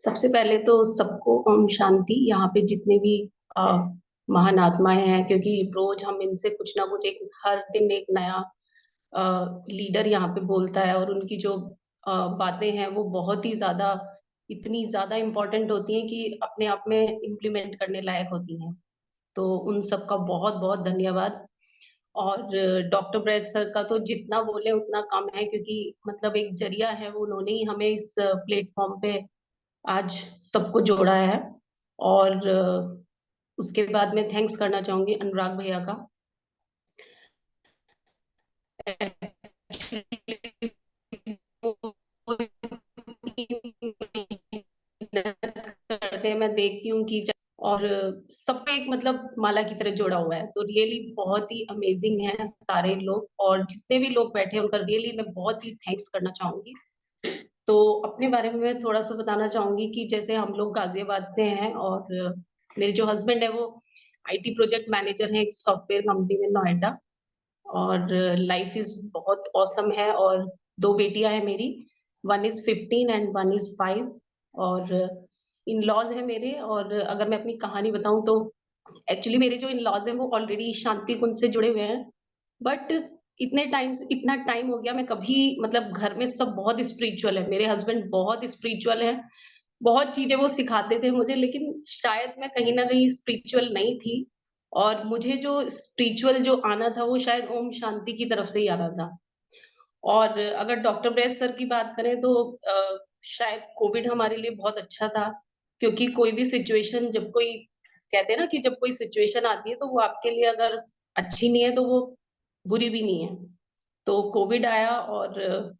सबसे पहले तो सबको ओम शांति। यहाँ पे जितने भी अ, महान आत्माएं हैं, क्योंकि रोज हम इनसे कुछ ना कुछ एक हर दिन एक नया लीडर यहाँ पे बोलता है, और उनकी जो बातें हैं वो बहुत ही ज्यादा, इतनी ज्यादा इम्पोर्टेंट होती हैं कि अपने आप में इम्प्लीमेंट करने लायक होती हैं। तो उन सबका बहुत बहुत धन्यवाद। और डॉक्टर ब्रैड सर का तो जितना बोले उतना कम है, क्योंकि मतलब एक जरिया है, वो उन्होंने ही हमें इस प्लेटफॉर्म पे आज सबको जोड़ा है। और उसके बाद मैं थैंक्स करना चाहूंगी अनुराग भैया का। Actually, वो करते हैं, मैं देखती हूँ कि और सबको एक मतलब माला की तरह जोड़ा हुआ है। तो रियली बहुत ही अमेजिंग है सारे लोग, और जितने भी लोग बैठे हैं उनका रियली मैं बहुत ही थैंक्स करना चाहूंगी। तो अपने बारे में मैं थोड़ा सा बताना चाहूंगी कि जैसे हम लोग गाजियाबाद से हैं, और मेरे जो हस्बैंड है वो आईटी प्रोजेक्ट मैनेजर हैं एक सॉफ्टवेयर कंपनी में नोएडा। और लाइफ इज बहुत औसम है। और दो बेटियां हैं मेरी, 1 इज 15 एंड 1 इज 5। और इन लॉज है मेरे। और अगर मैं अपनी कहानी बताऊं तो एक्चुअली मेरे जो इन लॉज हैं वो ऑलरेडी शांति कुंज से जुड़े हुए हैं। बट इतना टाइम हो गया, मैं कभी मतलब घर में सब बहुत स्पिरिचुअल है, मेरे हस्बैंड बहुत स्पिरिचुअल हैं, बहुत चीजें वो सिखाते थे मुझे, लेकिन शायद मैं कहीं ना कहीं स्पिरिचुअल नहीं थी। और मुझे जो स्पिरिचुअल जो आना था वो शायद ओम शांति की तरफ से ही आना था। और अगर डॉक्टर ब्रेस सर की बात करें तो शायद कोविड हमारे लिए बहुत अच्छा था, क्योंकि कोई भी सिचुएशन, जब कोई कहते हैं ना कि जब कोई सिचुएशन आती है तो वो आपके लिए अगर अच्छी नहीं है तो वो बुरी भी नहीं है। तो कोविड आया, और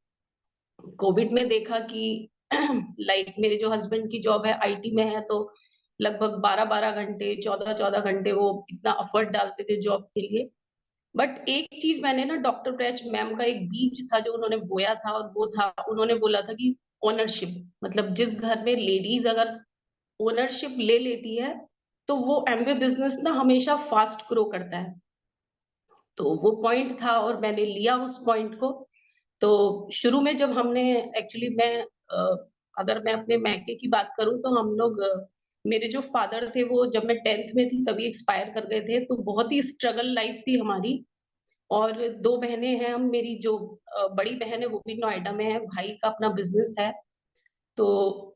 कोविड में देखा कि लाइक मेरे जो हस्बैंड की जॉब है आईटी में है, तो लगभग 12-12 घंटे, 14-14 घंटे वो इतना एफर्ट डालते थे जॉब के लिए। बट एक चीज मैंने ना डॉक्टर ब्रैच मैम का एक बीज था जो उन्होंने बोया था, और वो था, उन्होंने बोला था कि ओनरशिप, मतलब जिस घर में लेडीज अगर ओनरशिप ले लेती है तो वो एमवे बिजनेस ना हमेशा फास्ट ग्रो करता है। तो वो पॉइंट था और मैंने लिया उस पॉइंट को। तो शुरू में जब हमने, एक्चुअली मैं अगर मैं अपने मैके की बात करूं तो हम लोग मेरे जो फादर थे वो जब मैं 10th में थी तभी एक्सपायर कर गए थे, तो बहुत ही स्ट्रगल लाइफ थी हमारी। और दो बहनें हैं हम, मेरी जो बड़ी बहन है वो भी नोएडा में है, भाई का अपना बिजनेस है। तो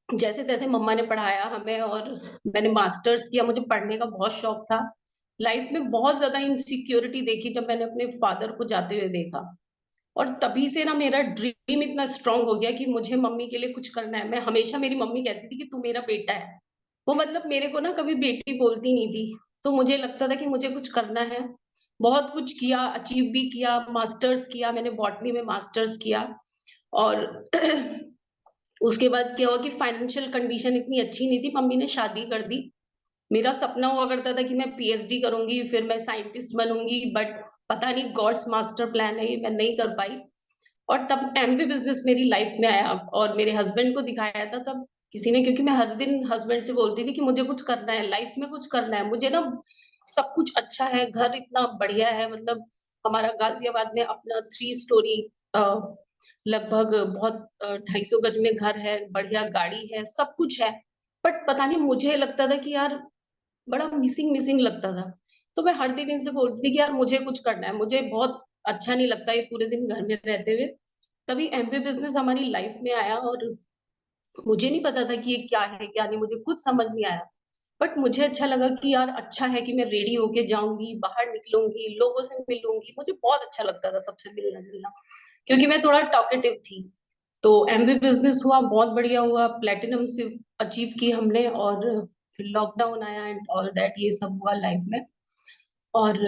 जैसे तैसे मम्मा ने पढ़ाया हमें, और मैंने मास्टर्स किया, मुझे पढ़ने का बहुत शौक था। लाइफ में बहुत ज्यादा इनसिक्योरिटी देखी जब मैंने अपने फादर को जाते हुए देखा। और तभी से ना मेरा ड्रीम इतना स्ट्रांग हो गया कि मुझे मम्मी के लिए कुछ करना है। मैं हमेशा, मेरी मम्मी कहती थी कि तू मेरा बेटा है, वो मतलब मेरे को ना कभी बेटी बोलती नहीं थी। तो मुझे लगता था कि मुझे कुछ करना है। बहुत कुछ किया, अचीव भी किया, मास्टर्स किया, मैंने बॉटनी में मास्टर्स किया। और उसके बाद क्या हुआ कि फाइनेंशियल कंडीशन इतनी अच्छी नहीं थी, मम्मी ने शादी कर दी। मेरा सपना हुआ करता था कि मैं पीएचडी करूंगी, फिर मैं साइंटिस्ट बनूंगी, बट पता नहीं गॉड्स मास्टर प्लान है, ये मैं नहीं कर पाई। और तब एमबी बिजनेस मेरी लाइफ में आया, और मेरे हस्बैंड को दिखाया था तब किसी ने, क्योंकि मैं हर दिन हस्बैंड से बोलती थी कि मुझे कुछ करना है लाइफ में, कुछ करना है मुझे ना, सब कुछ अच्छा है, घर इतना बढ़िया है, मतलब हमारा गाजियाबाद में अपना 3 स्टोरी लगभग बहुत 250 गज में घर है, बढ़िया गाड़ी है, सब कुछ है। बट पता नहीं मुझे लगता था कि यार बड़ा मिसिंग मिसिंग लगता था। तो मैं हर दिन इनसे बोलती थी कि यार मुझे कुछ करना है, मुझे बहुत अच्छा नहीं लगता ये पूरे दिन घर में रहते हुए। तभी एमबी बिजनेस हमारी लाइफ में आया, और मुझे नहीं पता था कि ये क्या है क्या नहीं, मुझे कुछ समझ नहीं आया। बट मुझे अच्छा लगा कि यार अच्छा है कि मैं रेडी होके जाऊंगी, बाहर निकलूंगी, लोगों से मिलूंगी, मुझे बहुत अच्छा लगता था सबसे मिलना जुलना, क्योंकि मैं थोड़ा टॉकेटिव थी। तो एमबी बिजनेस हुआ, बहुत बढ़िया हुआ, प्लेटिनम से अचीव की हमने। और फिर लॉकडाउन आया एंड ऑल दैट, ये सब हुआ लाइफ में। और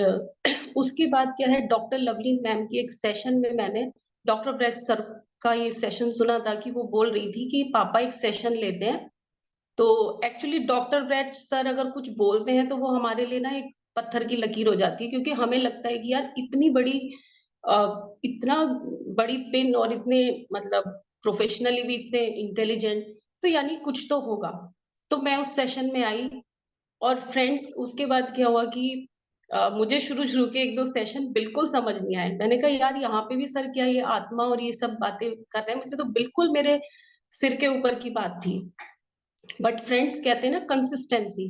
उसके बाद क्या है, डॉक्टर लवलीन मैम की एक सेशन में मैंने डॉक्टर ब्रैक सर का ये सेशन सुना था कि वो बोल रही थी कि पापा एक सेशन लेते हैं। तो एक्चुअली डॉक्टर ब्रैक सर अगर कुछ बोलते हैं तो वो हमारे लिए ना एक पत्थर की लकीर हो जाती है, क्योंकि हमें लगता है कि यार इतना बड़ी पिन, और इतने मतलब प्रोफेशनली भी इतने इंटेलिजेंट, तो यानी कुछ तो होगा। तो मैं उस सेशन में आई। और फ्रेंड्स उसके बाद क्या हुआ कि मुझे शुरू शुरू के 1-2 सेशन बिल्कुल समझ नहीं आए। मैंने कहा यार यहाँ पे भी सर क्या ये आत्मा और ये सब बातें कर रहे हैं, मुझे तो बिल्कुल मेरे सिर के ऊपर की बात थी। बट फ्रेंड्स कहते हैं ना, कंसिस्टेंसी,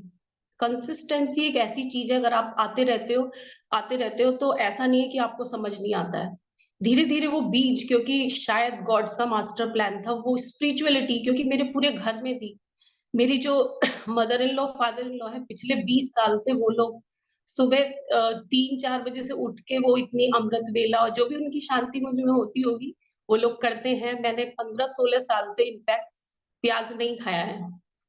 कंसिस्टेंसी एक ऐसी चीज है, अगर आप आते रहते हो तो ऐसा नहीं है कि आपको समझ नहीं आता है। धीरे धीरे वो बीज, क्योंकि शायद गॉड्स का मास्टर प्लान था, वो स्पिरिचुअलिटी क्योंकि मेरे पूरे घर में थी। मेरी जो mother in law father in law है, पिछले 20 साल से वो लोग सुबह 3-4 बजे से उठ के वो इतनी अमृत वेला और जो भी उनकी शांति मुझ में होती होगी, वो लोग करते हैं। मैंने 15-16 साल से इनफैक्ट प्याज नहीं खाया है,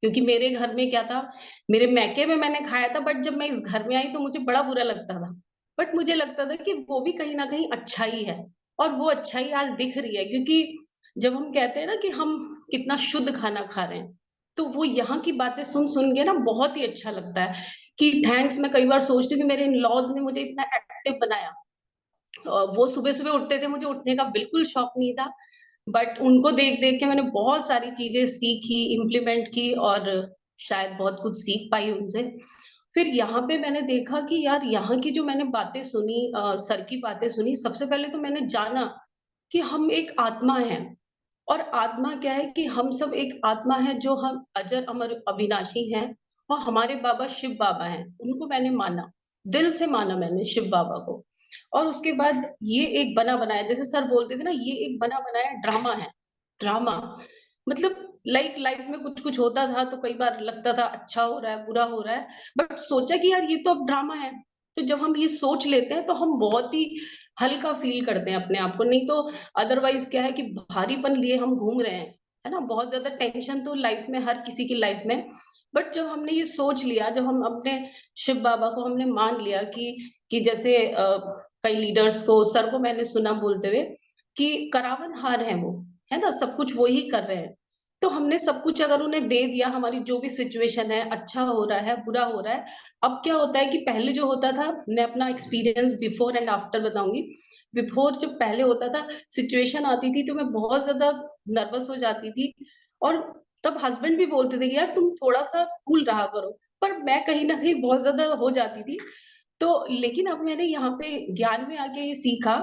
क्योंकि मेरे घर में क्या था, मेरे मैके में मैंने खाया था, बट जब मैं इस घर में आई तो मुझे बड़ा बुरा लगता था। बट मुझे लगता था कि वो भी कहीं ना कहीं अच्छा ही है, और वो अच्छाई आज दिख रही है, क्योंकि जब हम कहते हैं ना कि हम कितना शुद्ध खाना खा रहे हैं, तो वो यहाँ की बातें सुन सुन के ना बहुत ही अच्छा लगता है कि थैंक्स। मैं कई बार सोचती हूँ कि मेरे इन लॉज ने मुझे इतना एक्टिव बनाया। वो सुबह-सुबह उठते थे, मुझे उठने का बिल्कुल शौक नहीं था, बट उनको देख-देख के मैंने बहुत सारी चीज़ें सीखी, इम्प्लीमेंट की और शायद बहुत कुछ सीख पाई उनसे। फिर यहाँ पे मैंने देखा कि यार यहाँ की जो मैंने बातें सुनी, सर की बातें सुनी, सबसे पहले तो मैंने जाना कि हम एक आत्मा हैं, और आत्मा क्या है कि हम सब एक आत्मा है, जो हम अजर अमर अविनाशी हैं, और हमारे बाबा शिव बाबा हैं। उनको मैंने माना, दिल से माना मैंने शिव बाबा को। और उसके बाद ये एक बना बनाया, जैसे सर बोलते थे ना, ये एक बना बनाया ड्रामा है। ड्रामा मतलब लाइफ में कुछ कुछ होता था तो कई बार लगता था अच्छा हो रहा है, बुरा हो रहा है, बट सोचा कि यार ये तो अब ड्रामा है। तो जब हम ये सोच लेते हैं तो हम बहुत ही हल्का फील करते हैं अपने आप को, नहीं तो अदरवाइज क्या है कि भारीपन लिए हम घूम रहे हैं, है ना। बहुत ज्यादा टेंशन तो लाइफ में हर किसी की लाइफ में, बट जब हमने ये सोच लिया, जब हम अपने शिव बाबा को हमने मान लिया कि जैसे कई लीडर्स को, सर को मैंने सुना बोलते हुए कि करावन हार है वो, है ना, सब कुछ वो ही कर रहे हैं। तो हमने सब कुछ अगर उन्हें दे दिया, हमारी जो भी सिचुएशन है, अच्छा हो रहा है, बुरा हो रहा है। अब क्या होता है कि पहले जो होता था, मैं अपना एक्सपीरियंस बिफोर एंड आफ्टर बताऊंगी। बिफोर जब पहले होता था, सिचुएशन आती थी तो मैं बहुत ज्यादा नर्वस हो जाती थी, और तब हस्बैंड भी बोलते थे कि यार तुम थोड़ा सा कूल रहा करो, पर मैं कहीं ना कहीं बहुत ज्यादा हो जाती थी। तो लेकिन अब मैंने यहाँ पे ज्ञान में आके ये सीखा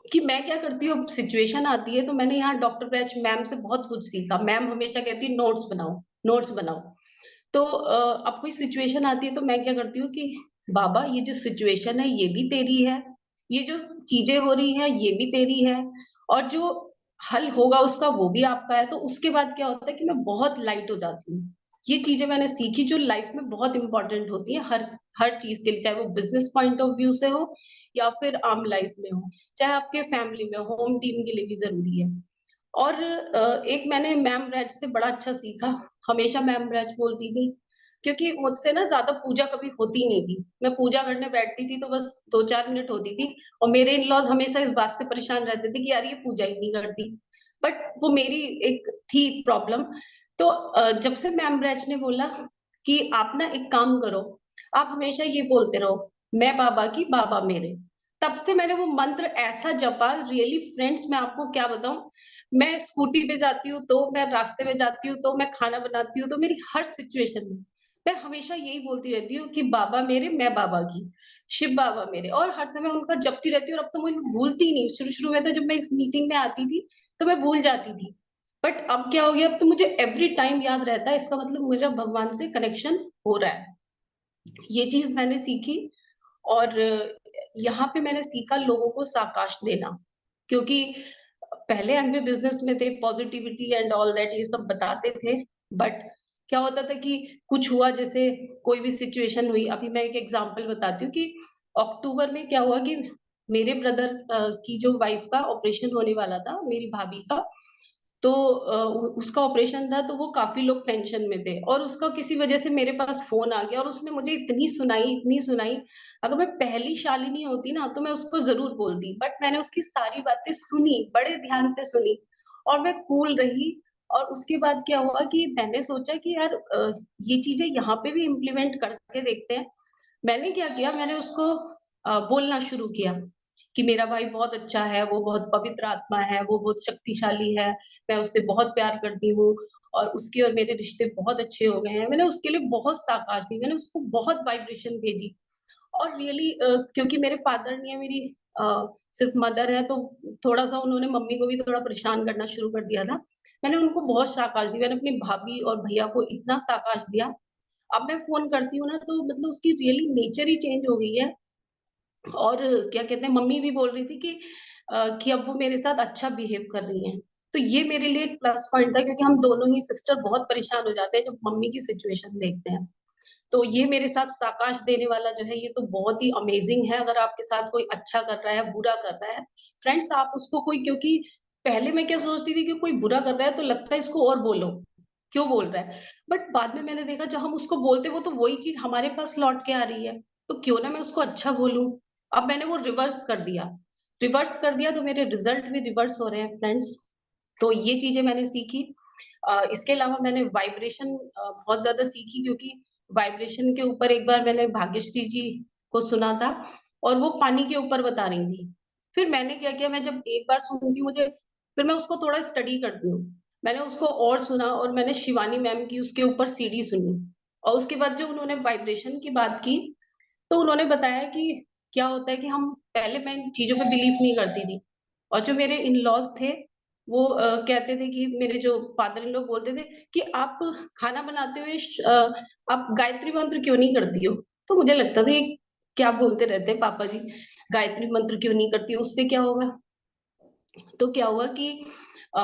कि मैं क्या करती हूँ, सिचुएशन आती है तो मैंने यहाँ डॉक्टर बैच मैम से बहुत कुछ सीखा। मैम हमेशा कहती है नोट्स बनाओ, नोट्स बनाओ। तो अब कोई सिचुएशन आती है तो मैं क्या करती हूँ कि बाबा ये जो सिचुएशन है ये भी तेरी है, ये जो चीजें हो रही है ये भी तेरी है, और जो हल होगा उसका वो भी आपका है। तो उसके बाद क्या होता है कि मैं बहुत लाइट हो जाती हूँ। ये चीजें मैंने सीखी जो लाइफ में बहुत इंपॉर्टेंट होती है, हर हर चीज के लिए, चाहे वो बिजनेस पॉइंट ऑफ व्यू से हो या फिर आम लाइफ में हो, चाहे आपके फैमिली में, होम टीम के लिए भी जरूरी है। और एक मैंने मैम रैज से बड़ा अच्छा सीखा। हमेशा मैम रैज बोलती थी, क्योंकि मुझसे ना ज्यादा पूजा कभी होती नहीं थी, मैं पूजा करने बैठती थी तो बस 2-4 मिनट होती थी, और मेरे इन लॉज हमेशा इस बात से परेशान रहते थे कि यार ये पूजा ही नहीं करती। बट वो मेरी एक थी प्रॉब्लम। तो जब से मैम रैज ने बोला कि आप ना एक काम करो, आप हमेशा ये बोलते रहो, मैं बाबा की बाबा मेरे, तब से मैंने वो मंत्र ऐसा जपा, रियली फ्रेंड्स मैं आपको क्या बताऊं। मैं स्कूटी पे जाती हूँ तो, मैं रास्ते में जाती हूँ तो, मैं खाना बनाती हूँ तो, मेरी हर सिचुएशन में मैं हमेशा यही बोलती रहती हूँ कि बाबा मेरे, मैं बाबा की, शिव बाबा मेरे, और हर समय उनका जपती रहती हूँ। और अब तो मुझे भूलती ही नहीं। शुरू शुरू में तो जब मैं इस मीटिंग में आती थी तो मैं भूल जाती थी, बट अब क्या हो गया, अब तो मुझे एवरी टाइम याद रहता है। इसका मतलब मेरा भगवान से कनेक्शन हो रहा है। ये चीज मैंने सीखी। और यहाँ पे मैंने सीखा लोगों को साकाश देना, क्योंकि पहले हम भी बिजनेस में थे, पॉजिटिविटी एंड ऑल दैट ये सब बताते थे, बट क्या होता था कि कुछ हुआ, जैसे कोई भी सिचुएशन हुई। अभी मैं एक एग्जांपल बताती हूँ कि अक्टूबर में क्या हुआ कि मेरे ब्रदर की जो वाइफ का ऑपरेशन होने वाला था, मेरी भाभी का, तो उसका ऑपरेशन था, तो वो काफी लोग टेंशन में थे, और उसका किसी वजह से मेरे पास फोन आ गया, और उसने मुझे इतनी सुनाई, इतनी सुनाई। अगर मैं पहली शालिनी होती ना तो मैं उसको जरूर बोलती, बट मैंने उसकी सारी बातें सुनी, बड़े ध्यान से सुनी, और मैं कूल रही। और उसके बाद क्या हुआ कि मैंने सोचा कि यार ये चीजें यहाँ पे भी इम्प्लीमेंट करके देखते हैं। मैंने क्या किया, मैंने उसको बोलना शुरू किया कि मेरा भाई बहुत अच्छा है, वो बहुत पवित्र आत्मा है, वो बहुत शक्तिशाली है, मैं उससे बहुत प्यार करती हूँ, और उसके और मेरे रिश्ते बहुत अच्छे हो गए हैं। मैंने उसके लिए बहुत साकार दी, मैंने उसको बहुत वाइब्रेशन भेजी। और रियली क्योंकि मेरे फादर नहीं है, मेरी सिर्फ मदर है, तो थोड़ा सा उन्होंने मम्मी को भी थोड़ा परेशान करना शुरू कर दिया था। मैंने उनको बहुत शाबाश दी, मैंने अपनी भाभी और भैया को इतना शाबाश दिया। अब मैं फ़ोन करती हूँ ना तो मतलब उसकी रियली नेचर ही चेंज हो गई है। और क्या कहते हैं, मम्मी भी बोल रही थी कि अब वो मेरे साथ अच्छा बिहेव कर रही हैं। तो ये मेरे लिए एक प्लस पॉइंट था, क्योंकि हम दोनों ही सिस्टर बहुत परेशान हो जाते हैं जब मम्मी की सिचुएशन देखते हैं। तो ये मेरे साथ साकाश देने वाला जो है, ये तो बहुत ही अमेज़िंग है। अगर आपके साथ कोई अच्छा कर रहा है, बुरा कर रहा है, फ्रेंड्स आप उसको कोई, क्योंकि पहले मैं क्या सोचती थी कि कोई बुरा कर रहा है तो लगता है इसको और बोलो, क्यों बोल रहा है? बट बाद में मैंने देखा जब हम उसको बोलते हैं वो तो वही चीज़ हमारे पास लौट के आ रही है, तो क्यों ना मैं उसको अच्छा बोलूँ। अब मैंने वो रिवर्स कर दिया तो मेरे रिज़ल्ट भी रिवर्स हो रहे हैं फ्रेंड्स। तो ये चीज़ें मैंने सीखी। इसके अलावा मैंने वाइब्रेशन बहुत ज़्यादा सीखी, क्योंकि वाइब्रेशन के ऊपर एक बार मैंने भाग्यश्री जी को सुना था और वो पानी के ऊपर बता रही थी। फिर मैंने क्या किया, मैं जब एक बार सुनती हूँ मुझे, फिर मैं उसको थोड़ा स्टडी करती हूँ। मैंने उसको और सुना और मैंने शिवानी मैम की उसके ऊपर सीडी सुनी, और उसके बाद जब उन्होंने वाइब्रेशन की बात की, तो उन्होंने बताया कि क्या होता है कि हम पहले, मैं इन चीज़ों पे बिलीव नहीं करती थी, और जो मेरे इन-लॉज़ थे, वो कहते थे कि मेरे जो फादर इन लॉ बोलते थे कि आप खाना बनाते हुए आप गायत्री मंत्र क्यों नहीं करती हो? तो मुझे लगता था ये क्या बोलते रहते हैं पापा जी, गायत्री मंत्र क्यों नहीं करती हो, उससे क्या होगा? तो क्या हुआ कि अ,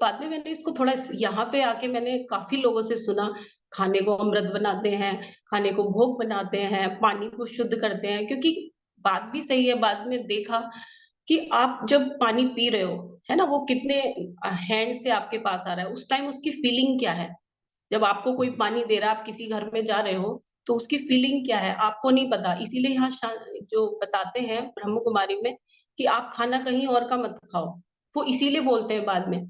बाद में मैंने इसको थोड़ा यहाँ पे आके मैंने काफ़ी लोगों से सुना, खाने को अमृत बनाते हैं, खाने को भोग बनाते हैं, पानी को शुद्ध करते हैं, क्योंकि बात भी सही है, बाद में देखा कि आप जब पानी पी रहे हो, है ना? वो कितने हैंड से आपके पास आ रहा है, उस टाइम उसकी फीलिंग क्या है? जब आपको कोई पानी दे रहा है, आप किसी घर में जा रहे हो, तो उसकी फीलिंग क्या है, आपको नहीं पता। इसीलिए यहाँ जो बताते हैं ब्रह्म कुमारी में कि आप खाना कहीं और का मत खाओ। वो इसीलिए बोलते हैं बाद में,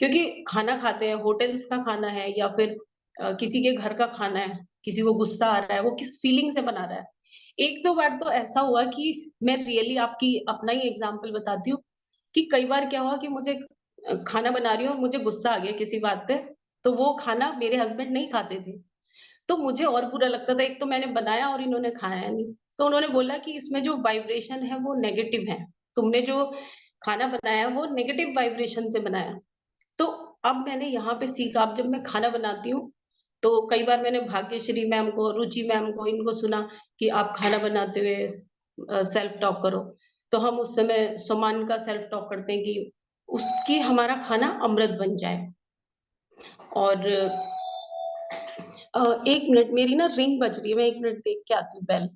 क्योंकि खाना खाते हैं, होटल्स का खाना है या फिर किसी के घर का खाना है, किसी को गुस्सा आ रहा है, वो किस फीलिंग से बना रहा है। 1-2 बार तो ऐसा हुआ कि मैं रियली आपकी अपना ही एग्ज़ाम्पल बताती हूँ, कि कई बार क्या हुआ कि मुझे खाना बना रही हूँ और मुझे गुस्सा आ गया किसी बात पे, तो वो खाना मेरे हस्बैंड नहीं खाते थे। तो मुझे और बुरा लगता था, एक तो मैंने बनाया और इन्होंने खाया नहीं। तो उन्होंने बोला कि इसमें जो वाइब्रेशन है वो नेगेटिव है। तुमने जो खाना बनाया वो नेगेटिव वाइब्रेशन से बनाया। तो अब मैंने यहाँ पे सीखा, अब जब मैं खाना बनाती हूँ, तो कई बार मैंने भाग्यश्री मैम को, रुचि मैम को, इनको सुना कि आप खाना बनाते हुए सेल्फ टॉक करो। तो हम उस समय सुमान का सेल्फ टॉक करते हैं कि उसकी हमारा खाना अमृत बन जाए। और 1 मिनट, मेरी ना रिंग बज रही है, मैं 1 मिनट देख के आती हूँ bell.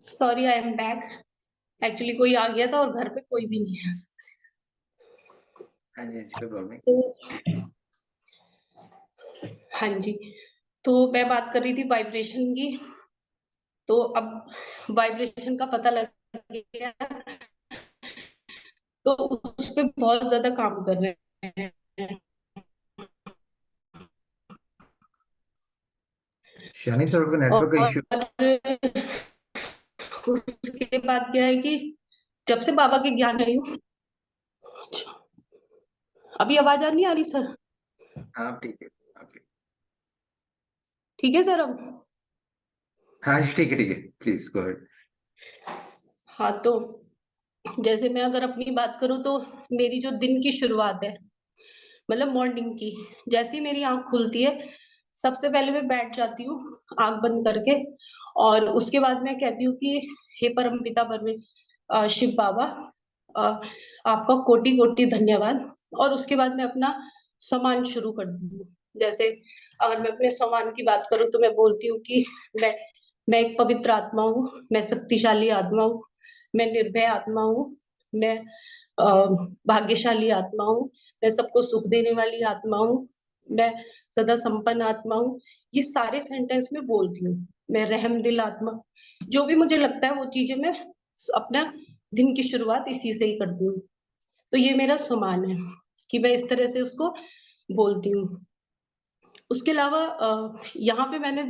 Sorry, I am back. Actually कोई आ गया था और घर पे कोई भी नहीं है। हाँ जी, हाँ जी, कोई प्रॉब्लम नहीं। तो हाँ जी, तो मैं बात कर रही थी वाइब्रेशन की। तो अब वाइब्रेशन का पता लग गया, तो उस पे बहुत ज़्यादा काम कर रहे हैं। शानी थोड़ा आपका नेटवर्क का और इश्यू। उसके बाद क्या है कि जब से बाबा के ज्ञान आई हूँ, अभी आवाज़ आ नहीं आ रही सर? हाँ, ठीक है। ओके। ठीक है सर अब? हाँ जी, ठीक है, प्लीज गो अहेड। हाँ, तो जैसे मैं अगर अपनी बात करूँ तो मेरी जो दिन की शुरुआत है, मतलब मॉर्निंग की, जैसे ही मेरी आँख खुलती है, सबसे पहले मैं बैठ जाती हूँ आँख बंद करके, और उसके बाद मैं कहती हूँ कि हे परमपिता शिव बाबा, अ, आपका कोटि-कोटि धन्यवाद। और उसके बाद मैं अपना सामान शुरू करती हूँ। जैसे अगर मैं अपने सामान की बात करूँ तो मैं बोलती हूँ कि मैं मैं एक पवित्र आत्मा हूँ, मैं शक्तिशाली आत्मा हूँ, मैं निर्भय आत्मा हूँ, मैं अ, भाग्यशाली आत्मा हूँ, मैं सबको सुख देने वाली आत्मा हूँ, मैं सदा संपन्न आत्मा हूँ। ये सारे सेंटेंस मैं बोलती हूँ। मैं रहमदिल आत्मा, जो भी मुझे लगता है वो चीज़ें मैं अपना दिन की शुरुआत इसी से ही करती हूँ। तो ये मेरा सामान है कि मैं इस तरह से उसको बोलती हूँ। उसके अलावा यहाँ पे मैंने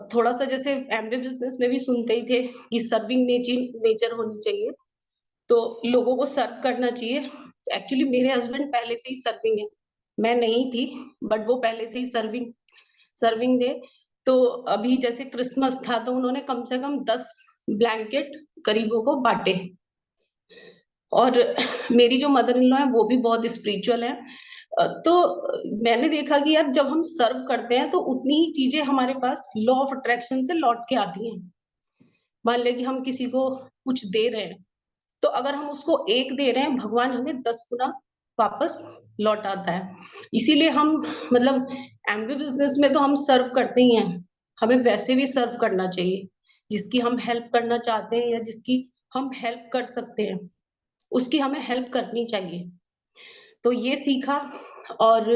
थोड़ा-सा जैसे एमबीए बिज़नेस में भी सुनते ही थे कि सर्विंग नेचर होनी चाहिए, तो लोगों को सर्व करना चाहिए। एक्चुअली मेरे हस्बैंड पहले से ही सर्विंग है। मैं नहीं थी, बट वो पहले से ही सर्विंग सर्विंग थे। तो अभी जैसे क्रिसमस था तो उन्होंने कम से कम 10 ब्लैंकेट गरीबों को बाँटे। और मेरी जो मदर इन लॉ है वो भी बहुत स्पिरिचुअल है। तो मैंने देखा कि यार जब हम सर्व करते हैं तो उतनी ही चीजें हमारे पास लॉ ऑफ अट्रैक्शन से लौट के आती हैं। मान लें कि हम किसी को कुछ दे रहे हैं, तो अगर हम उसको 1 दे रहे हैं, भगवान हमें 10 गुना वापस लौटाता है। इसीलिए हम मतलब एमबी बिज़नेस में तो हम सर्व करते ही हैं, हमें वैसे भी सर्व करना चाहिए। जिसकी हम हेल्प करना चाहते हैं या जिसकी हम हेल्प कर सकते हैं, उसकी हमें हेल्प करनी चाहिए। तो ये सीखा। और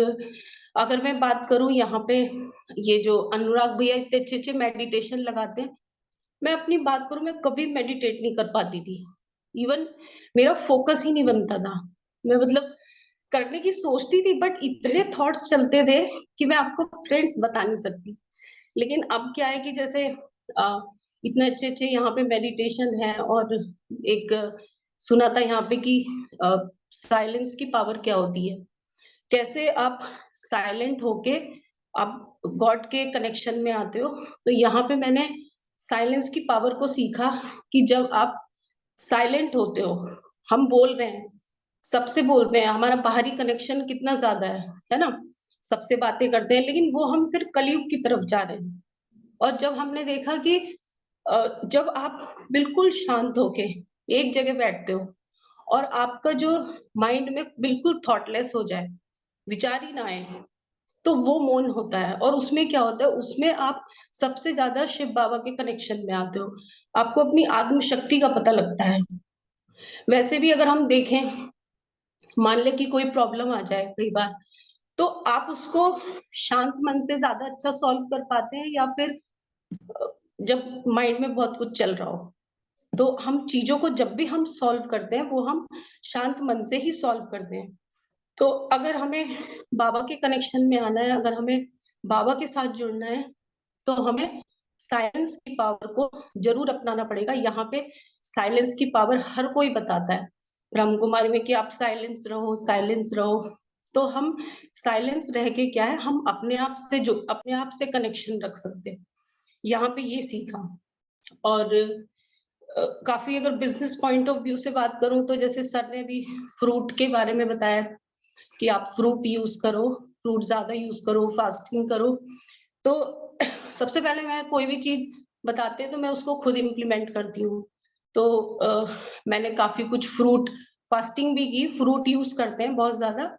अगर मैं बात करूँ यहाँ पे, ये जो अनुराग भैया इतने अच्छे-अच्छे मेडिटेशन लगाते हैं, मैं अपनी बात करूँ, मैं कभी मेडिटेट नहीं कर पाती थी। इवन मेरा फोकस ही नहीं बनता था। मैं मतलब करने की सोचती थी, बट इतने थॉट्स चलते थे कि मैं आपको फ्रेंड्स बता नहीं सकती। लेकिन अब क्या है कि जैसे अ, इतने अच्छे-अच्छे यहाँ पे मेडिटेशन है, और एक सुना था यहाँ पे कि अ, साइलेंस की पावर क्या होती है। कैसे आप साइलेंट होके आप गॉड के कनेक्शन में आते हो। तो यहाँ पे मैंने साइलेंस की पावर को सीखा कि जब आप साइलेंट होते हो, हम बोल रहे हैं, सबसे बोलते हैं, हमारा बाहरी कनेक्शन कितना ज्यादा है ना? सबसे बातें करते हैं, लेकिन वो हम फिर कलयुग की तरफ जा रहे हैं। और जब हमने देखा कि जब आप बिल्कुल शांत होके एक जगह बैठते हो और आपका जो माइंड में बिल्कुल थॉटलेस हो जाए, विचार ही ना आए, तो वो मौन होता है। और उसमें क्या होता है, उसमें आप सबसे ज्यादा शिव बाबा के कनेक्शन में आते हो। आपको अपनी आत्म शक्ति का पता लगता है। वैसे भी अगर हम देखें, मान लें कि कोई प्रॉब्लम आ जाए कई बार, तो आप उसको शांत मन से ज्यादा अच्छा सॉल्व कर पाते हैं, या फिर अ, जब माइंड में बहुत कुछ चल रहा हो। तो हम चीजों को जब भी हम सॉल्व करते हैं, वो हम शांत मन से ही सॉल्व करते हैं। तो अगर हमें बाबा के कनेक्शन में आना है, अगर हमें बाबा के साथ जुड़ना है, तो हमें साइलेंस की पावर को जरूर अपनाना पड़ेगा। यहाँ पे साइलेंस की पावर हर कोई बताता है ब्रह्म कुमारी में कि आप साइलेंस रहो, साइलेंस रहो। तो हम साइलेंस रह के क्या है, हम अपने आप से कनेक्शन रख सकते हैं। यहाँ पे ये सीखा। और काफी अगर बिजनेस पॉइंट ऑफ व्यू से बात करूं, तो जैसे सर ने भी फ्रूट के बारे में बताया कि आप फ्रूट यूज करो, फ्रूट ज्यादा यूज करो, फास्टिंग करो। तो सबसे पहले मैं कोई भी चीज बताते हैं तो मैं उसको खुद इम्प्लीमेंट करती हूँ। तो मैंने काफी कुछ फ्रूट फास्टिंग भी की, फ्रूट यूज करते हैं बहुत ज्यादा।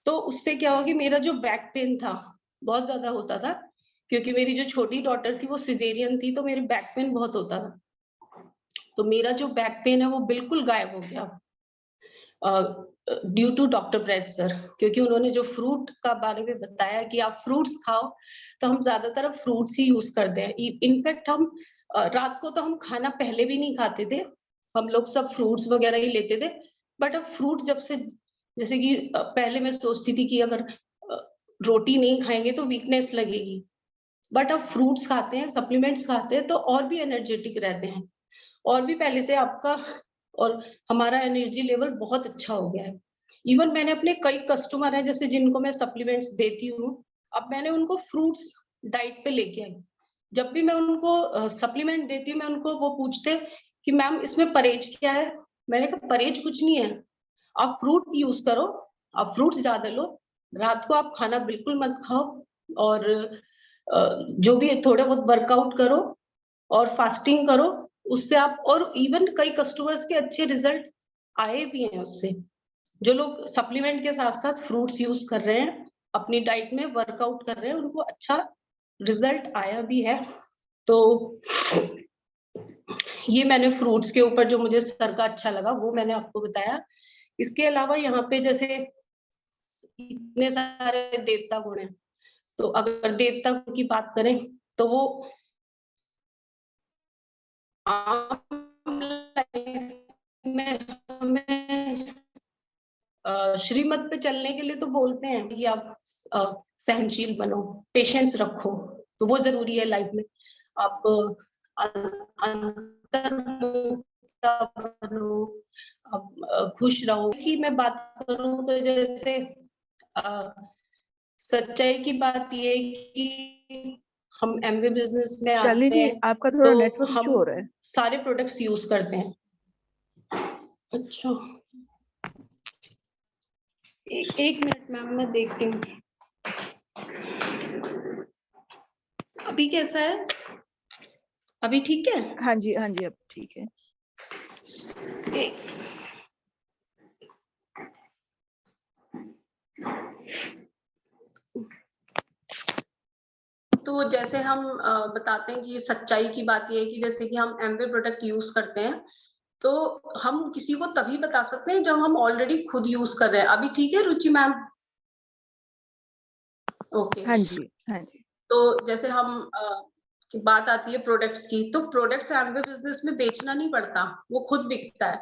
तो उससे क्या होगी, मेरा जो बैक पेन था बहुत ज्यादा होता था, क्योंकि मेरी जो छोटी डॉटर थी वो सिजेरियन थी, तो मेरे बैक पेन बहुत होता था। तो मेरा जो बैक पेन है वो बिल्कुल गायब हो गया, due to doctor Brad sir. क्योंकि उन्होंने जो फ्रूट का बारे में बताया कि आप फ्रूट्स खाओ, तो हम ज्यादातर फ्रूट्स ही यूज करते हैं। इनफैक्ट हम रात को तो हम खाना पहले भी नहीं खाते थे, हम लोग सब फ्रूट्स वगैरह ही लेते थे। बट अब फ्रूट जब से, जैसे कि पहले मैं सोचती थी कि अगर रोटी नहीं खाएंगे तो वीकनेस लगेगी, बट अब फ्रूट्स खाते हैं, सप्लीमेंट्स खाते हैं, तो और भी एनर्जेटिक रहते हैं, और भी पहले से आपका और हमारा एनर्जी लेवल बहुत अच्छा हो गया है। इवन मैंने अपने कई कस्टमर हैं जैसे जिनको मैं सप्लीमेंट्स देती हूँ, अब मैंने उनको फ्रूट्स डाइट पे लेके आई। जब भी मैं उनको सप्लीमेंट देती हूँ, मैं उनको वो पूछते कि मैम इसमें परहेज क्या है? मैंने कहा परहेज कुछ नहीं है, आप फ्रूट यूज़ करो, आप फ्रूट्स ज़्यादा लो, रात को आप खाना बिल्कुल मत खाओ और जो भी है थोड़ा बहुत वर्कआउट करो और फास्टिंग करो, उससे आप और इवन कई कस्टमर्स के अच्छे रिजल्ट आए भी हैं उससे। जो लोग सप्लीमेंट के साथ-साथ फ्रूट्स यूज़ कर रहे हैं, अपनी डाइट में वर्कआउट कर रहे हैं, उनको अच्छा रिजल्ट आया भी है। तो ये मैंने फ्रूट्स के ऊपर जो मुझे सर का अच्छा लगा वो मैंने आपको बताया। इसके अलावा यहाँ पे जैसे इतने सारे देवता गुण हैं, तो अगर देवता गुण की बात करें तो वो आम लाइफ में हमें श्रीमत पे चलने के लिए तो बोलते हैं कि आप सहनशील बनो, पेशेंस रखो, तो वो ज़रूरी है लाइफ में। आप अंतर्मुखता बनो, आप खुश रहो। कि मैं बात करूँ तो जैसे अ, सच्चाई की बात ये है कि हम एमवे बिज़नेस में शालिनी आते जी, हैं, आपका थोड़ा तो नेटवर्क इश्यू हो हम रहा है। सारे प्रोडक्ट्स यूज़ करते हैं। अच्छा। एक मिनट मैम मैं देखती हूँ। अभी कैसा है? अभी ठीक है? हाँ जी, हाँ जी, अब ठीक है। एक तो जैसे हम बताते हैं कि सच्चाई की बात ये है कि जैसे कि हम एमवे प्रोडक्ट यूज़ करते हैं, तो हम किसी को तभी बता सकते हैं जब हम ऑलरेडी खुद यूज़ कर रहे हैं। अभी ठीक है रुचि मैम? ओके। हाँ जी, हाँ जी। तो जैसे हम की बात आती है प्रोडक्ट्स की, तो प्रोडक्ट्स एमवे बिज़नेस में बेचना नहीं पड़ता, वो खुद बिकता है।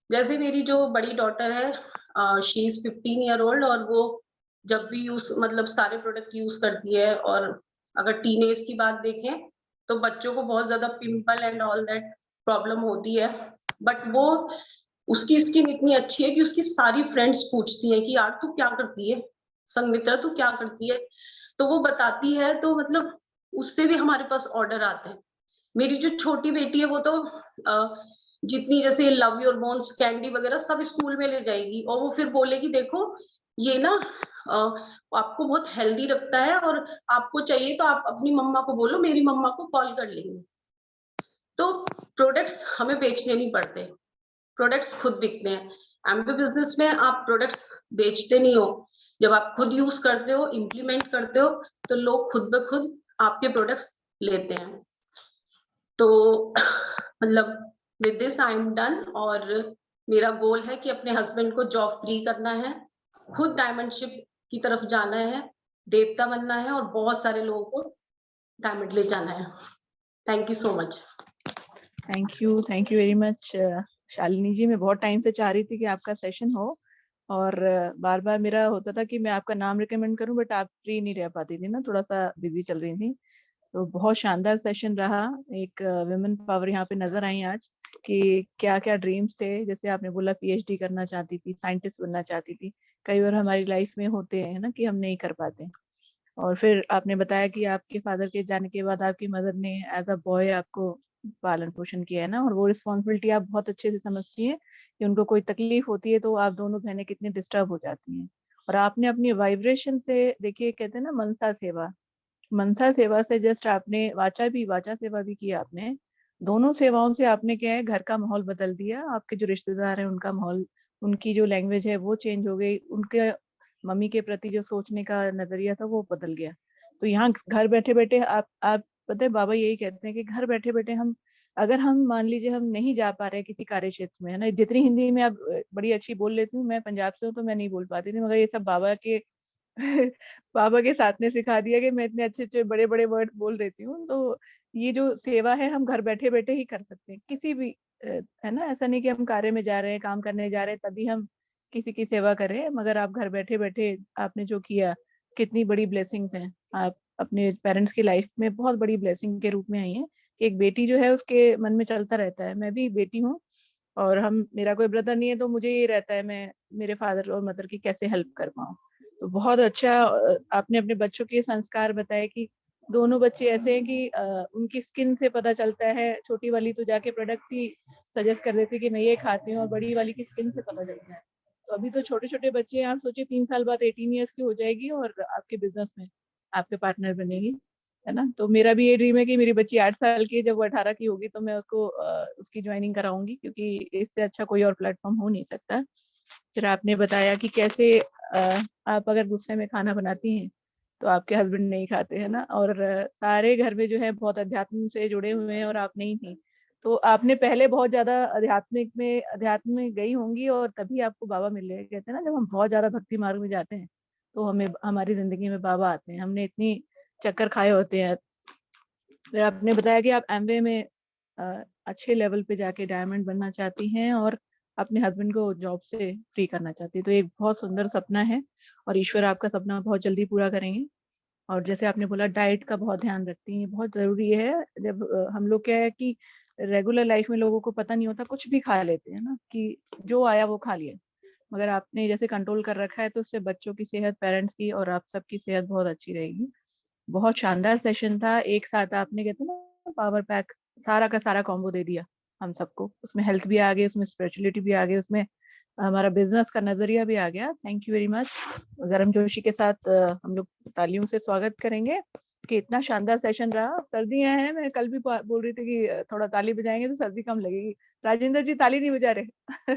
जैसे मेरी जो बड़ी डॉटर है, शी इज़ 15 ईयर ओल्ड और वो जब भी मतलब सारे प्रोडक्ट यूज़ करती है और अगर टीनेज की बात देखें, तो बच्चों को बहुत ज़्यादा pimple and all that problem होती है। बट वो उसकी स्किन इतनी अच्छी है कि उसकी सारी फ्रेंड्स पूछती हैं कि यार तू क्या करती है? संगमित्रा तू क्या करती है? तो वो बताती है तो मतलब उससे भी हमारे पास ऑर्डर आते हैं। मेरी जो छोटी बेटी है वो तो जितनी जैसे लव योर बोन्स कैंडी वगैरह सब स्कूल में ले जाएगी और वो फिर बोलेगी देखो ये ना अ, आपको बहुत हेल्दी रखता है और आपको चाहिए तो आप अपनी मम्मा को बोलो, मेरी मम्मा को कॉल कर लेंगे। तो प्रोडक्ट्स हमें बेचने नहीं पड़ते, प्रोडक्ट्स खुद बिकते हैं। एमवे बिजनेस में आप प्रोडक्ट्स बेचते नहीं हो, जब आप खुद यूज करते हो, इम्प्लीमेंट करते हो, तो लोग खुद ब खुद आपके प्रोडक्ट्स लेते हैं। तो मतलब with this I am done और मेरा गोल है कि अपने हस्बैंड को जॉब फ्री करना है, खुद डायमंडशिप की तरफ जाना है, देवता बनना है और बहुत सारे लोगों को डायमंड ले जाना है। Thank you so much. Thank you very much Shalini ji. मैं बहुत टाइम से चाह रही थी कि आपका सेशन हो और बार बार मेरा होता था कि मैं आपका नाम रिकमेंड करूं, बट आप फ्री नहीं रह पाती थी ना, थोड़ा सा बिजी चल रही थी। तो बहुत शानदार सेशन रहा। एक विमेन पावर यहाँ पे नजर आई आज कि क्या क्या ड्रीम्स थे। जैसे आपने बोला पीएचडी करना चाहती थी, साइंटिस्ट बनना चाहती थी। कई बार हमारी लाइफ में होते हैं ना कि हम नहीं कर पाते। और फिर आपने बताया कि आपके फादर के जाने के बाद आपकी मदर ने एज अ बॉय आपको पालन पोषण किया है ना, और वो रिस्पॉन्सिबिलिटी आप बहुत अच्छे से समझती हैं कि उनको कोई तकलीफ होती है तो आप दोनों बहनें कितनी डिस्टर्ब हो जाती हैं। और आपने अपनी वाइब्रेशन से, देखिए कहते हैं ना मनसा सेवा से जस्ट आपने वाचा सेवा भी की आपने। दोनों सेवाओं से आपने क्या है, घर का माहौल बदल दिया। आपके जो रिश्तेदार हैं उनका माहौल, उनकी जो लैंग्वेज है वो चेंज हो गई, उनके मम्मी के प्रति जो सोचने का नजरिया था वो बदल गया। तो यहाँ घर बैठे बैठे आप पता है बाबा यही कहते हैं कि घर बैठे बैठे हम, अगर हम मान लीजिए हम नहीं जा पा रहे किसी कार्य क्षेत्र में, है ना, जितनी हिंदी में आप बड़ी अच्छी बोल लेती हूँ, मैं पंजाब से हूँ तो मैं नहीं बोल पाती थी, मगर ये सब बाबा के बाबा के साथ ने सिखा दिया कि मैं इतने अच्छे अच्छे बड़े बड़े वर्ड बोल देती हूँ। तो ये जो सेवा है हम घर बैठे बैठे ही कर सकते हैं किसी भी है ना, ऐसा नहीं कि हम कार्य में जा रहे हैं, काम करने जा रहे हैं तभी हम किसी की सेवा करें, मगर आप घर बैठे बैठे आपने जो किया, कितनी बड़ी ब्लेसिंग्स हैं। आप अपने पेरेंट्स की लाइफ में बहुत बड़ी ब्लेसिंग के रूप में आई हैं कि एक बेटी जो है उसके मन में चलता रहता है मैं भी बेटी हूँ, और हम, मेरा कोई ब्रदर नहीं है तो मुझे ये रहता है मैं मेरे फादर और मदर की कैसे हेल्प कर पाऊँ। तो बहुत अच्छा आपने अपने बच्चों के संस्कार बताए कि दोनों बच्चे ऐसे हैं कि उनकी स्किन से पता चलता है। छोटी वाली तो जाके प्रोडक्ट ही सजेस्ट कर देती है कि मैं ये खाती हूँ, और बड़ी वाली की स्किन से पता चलता है। तो अभी तो छोटे छोटे बच्चे हैं, आप सोचिए 3 साल बाद 18 ईयर्स की हो जाएगी और आपके बिजनेस में आपके पार्टनर बनेगी, है ना। तो मेरा भी ये ड्रीम है कि मेरी बच्ची 8 साल की है, जब वो 18 की होगी तो मैं उसको उसकी ज्वाइनिंग कराऊंगी, क्योंकि इससे अच्छा कोई और प्लेटफॉर्म हो नहीं सकता। फिर आपने बताया कि कैसे आप अगर गुस्से में खाना बनाती हैं तो आपके हस्बैंड नहीं खाते, है ना। और सारे घर में जो है बहुत अध्यात्म से जुड़े हुए हैं और आप नहीं थी, तो आपने पहले बहुत ज्यादा अध्यात्म में गई होंगी, और तभी आपको बाबा मिले। कहते हैं ना, जब हम बहुत ज्यादा भक्ति मार्ग में जाते हैं तो हमें हमारी जिंदगी में बाबा आते हैं। हमने इतनी चक्कर खाए होते हैं। फिर आपने बताया कि आप एमवे में अच्छे लेवल पे जाके डायमंड बनना चाहती हैं और अपने हस्बैंड को जॉब से फ्री करना चाहती है। तो एक बहुत सुंदर सपना है और ईश्वर आपका सपना बहुत जल्दी पूरा करेंगे। और जैसे आपने बोला, डाइट का बहुत ध्यान रखती हैं, बहुत जरूरी है। जब हम लोग क्या है कि रेगुलर लाइफ में लोगों को पता नहीं होता, कुछ भी खा लेते हैं ना, कि जो आया वो खा लिया। मगर आपने जैसे कंट्रोल कर रखा है, तो उससे बच्चों की सेहत, पेरेंट्स की और आप सबकी सेहत बहुत अच्छी रहेगी। बहुत शानदार सेशन था। एक साथ आपने, कहते हैं ना, पावर पैक, सारा का सारा कॉम्बो दे दिया हम सबको। उसमें हेल्थ भी आ गई, उसमें स्पिरिचुअलिटी भी आ गई, उसमें हमारा बिजनेस का नजरिया भी आ गया। Thank you very much. गर्म जोशी के साथ हम लोग तालियों से स्वागत करेंगे कि इतना शानदार सेशन रहा। सर्दियां हैं, मैं कल भी बोल रही थी कि थोड़ा ताली बजाएंगे तो सर्दी कम लगेगी। राजेंद्र जी ताली नहीं बजा रहे।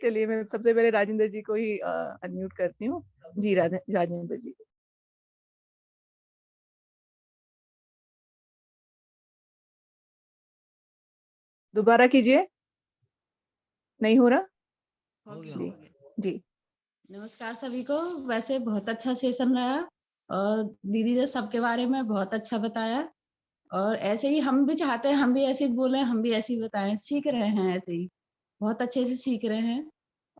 चलिए, मैं सबसे पहले राजेंद्र जी को ही अनम्यूट करती हूँ। जी राजेंद्र जी। दोबारा कीजिए, नहीं हो रहा। हो गया, जी हो गया। जी। नमस्कार सभी को। वैसे बहुत अच्छा सेशन रहा और दीदी ने सबके बारे में बहुत अच्छा बताया, और ऐसे ही हम भी चाहते हैं, हम भी ऐसे ही बोले, हम भी ऐसे ही बताएं। सीख रहे हैं ऐसे ही, बहुत अच्छे से सीख रहे हैं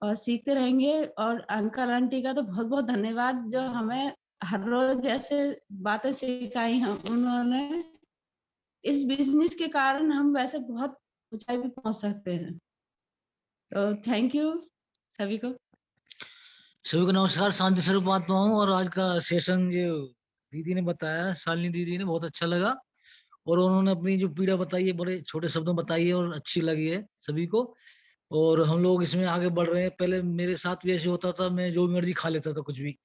और सीखते रहेंगे। और अंकल आंटी का तो बहुत बहुत धन्यवाद, जो हमें हर रोज ऐसे बातें सिखाई हैं उन्होंने। इस बिजनेस के कारण हम वैसे बहुत ऊंचाई भी पहुंच सकते हैं। तो थैंक यू सभी को। सभी को नमस्कार, शांति स्वरूप आत्मा हूँ। और आज का सेशन जो दीदी ने बताया, शालिनी दीदी ने, बहुत अच्छा लगा। और उन्होंने अपनी जो पीड़ा बताई है, बड़े छोटे शब्दों में बताई है और अच्छी लगी है सभी को। और हम लोग इसमें आगे बढ़ रहे हैं। पहले मेरे साथ भी ऐसे होता था, मैं जो मर्जी खा लेता था कुछ भी।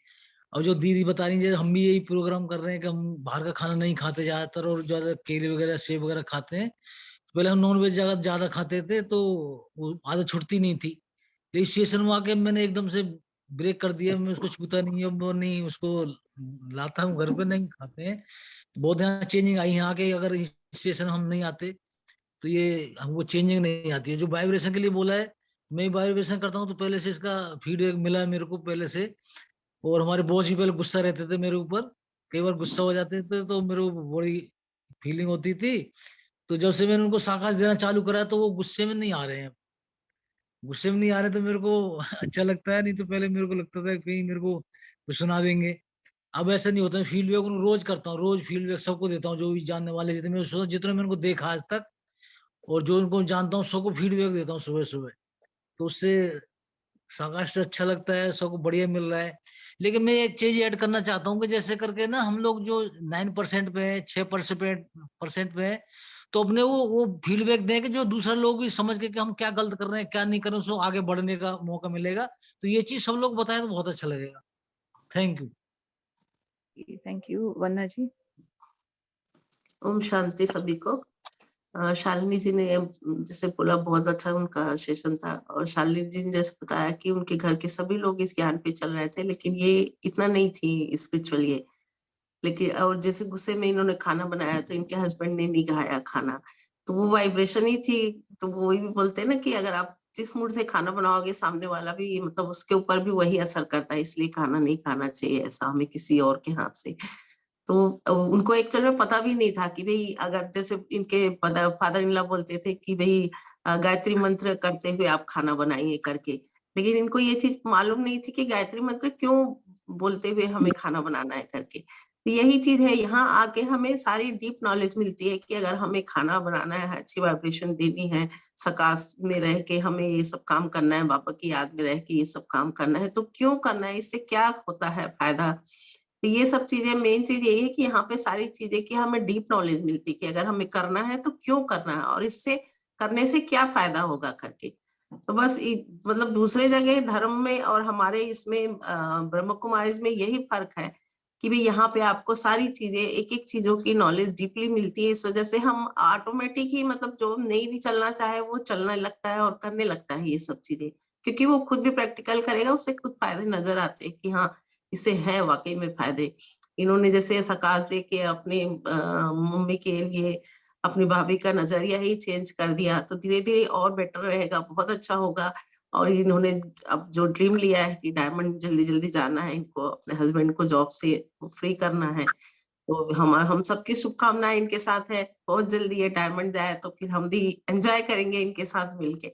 अब जो दीदी बता रही है, हम भी यही प्रोग्राम कर रहे हैं कि हम बाहर का खाना नहीं खाते ज्यादातर, और ज्यादा केले वगैरह, सेब वगैरह खाते हैं। पहले हम नॉन वेज ज्यादा ज्यादा खाते थे, तो वो आदत छुटती नहीं थी। रजिस्ट्रेशन में आके मैंने एकदम से ब्रेक कर दिया। मैं उसको छूता नहीं, अब वो नहीं, उसको लाता हूँ घर पे, नहीं खाते हैं। बहुत यहाँ चेंजिंग आई है आके। अगर रजिस्ट्रेशन हम नहीं आते तो ये हमको चेंजिंग नहीं आती है। जो वाइब्रेशन के लिए बोला है, मैं वाइब्रेशन करता हूँ, तो पहले से इसका फीडबैक मिला है मेरे को पहले से। और हमारे बॉस भी पहले गुस्सा रहते थे मेरे ऊपर, कई बार गुस्सा हो जाते थे, तो मेरे को बड़ी फीलिंग होती थी। तो जब से मैंने उनको साकाश देना चालू करा, तो वो गुस्से में नहीं आ रहे हैं। गुस्से में नहीं आ रहे तो मेरे को अच्छा लगता है। नहीं तो पहले मेरे को लगता था कहीं मेरे को कुछ सुना देंगे। अब ऐसा नहीं होता। फीडबैक रोज करता हूँ, रोज फीडबैक सबको देता हूँ, जो भी जानने वाले जितने जितने मैंने उनको देखा आज तक, और जो उनको जानता हूँ, सबको फीडबैक देता हूँ सुबह सुबह। तो उससे साकाश से अच्छा लगता है, सबको बढ़िया मिल रहा है। लेकिन मैं एक चीज ऐड करना चाहता हूँ कि जैसे करके ना, हम लोग जो 9% पे है, 6% पे है, तो अपने वो फीडबैक दें कि जो दूसरा लोग भी समझ के कि हम क्या गलत कर रहे हैं, क्या नहीं कर रहे हैं, उसको आगे बढ़ने का मौका मिलेगा। तो ये चीज सब लोग बताएं तो बहुत अच्छा लगेगा। Thank you. Thank you. Vanna ji. Om Shanti सभी को। शालिनी जी ने जैसे बोला, बहुत अच्छा उनका सेशन था। और शालिनी जी ने जैसे बताया कि उनके घर के सभी लोग इस ज्ञान पे चल रहे थे, लेकिन ये इतना नहीं थी स्पिरिचुअल ये। लेकिन और जैसे गुस्से में इन्होंने खाना बनाया तो इनके हस्बैंड ने नहीं खाया खाना, तो वो वाइब्रेशन ही थी। तो वो वही भी बोलते हैं ना कि अगर आप जिस मूड से खाना बनाओगे, सामने वाला भी मतलब उसके ऊपर भी वही असर करता है। इसलिए खाना नहीं खाना चाहिए ऐसा हमें किसी और के हाथ से। तो उनको एक्चुअल में पता भी नहीं था कि भाई, अगर जैसे इनके फादर इन लॉ बोलते थे कि भाई गायत्री मंत्र करते हुए आप खाना बनाइए करके। लेकिन इनको ये चीज मालूम नहीं थी कि गायत्री मंत्र क्यों बोलते हुए हमें खाना बनाना है करके। तो यही चीज है, यहाँ आके हमें सारी डीप नॉलेज मिलती है कि अगर हमें खाना बनाना है, अच्छी वाइब्रेशन देनी है, सकाश में रह के हमें ये सब काम करना है, बाबा की याद में रह के ये सब काम करना है, तो क्यों करना है, इससे क्या होता है फायदा। तो ये सब चीजें, मेन चीज यही है कि यहाँ पे सारी चीजें की हमें डीप नॉलेज मिलती है कि अगर हमें करना है तो क्यों करना है और इससे करने से क्या फायदा होगा करके। तो बस मतलब दूसरे जगह धर्म में और हमारे इसमें ब्रह्म कुमारी में यही फर्क है कि भाई यहाँ पे आपको सारी चीजें, एक एक चीजों की नॉलेज डीपली मिलती है। इस वजह से हम ऑटोमेटिक ही, मतलब जो नहीं भी चलना चाहे वो चलने लगता है और करने लगता है ये सब चीजें, क्योंकि वो खुद भी प्रैक्टिकल करेगा, उससे खुद फायदे नजर आते हैं कि हाँ इससे है वाकई में फायदे। इन्होंने जैसे सकाश दे के अपने मम्मी के लिए अपनी भाभी का नजरिया ही चेंज कर दिया, तो धीरे धीरे और बेटर रहेगा, बहुत अच्छा होगा। और इन्होंने अब जो ड्रीम लिया है कि डायमंड जल्दी जल्दी जाना है, इनको अपने हस्बैंड को जॉब से फ्री करना है, तो हम सबकी शुभकामनाएं इनके साथ है, बहुत जल्दी ये डायमंड जाए तो फिर हम भी एंजॉय करेंगे इनके साथ मिलके।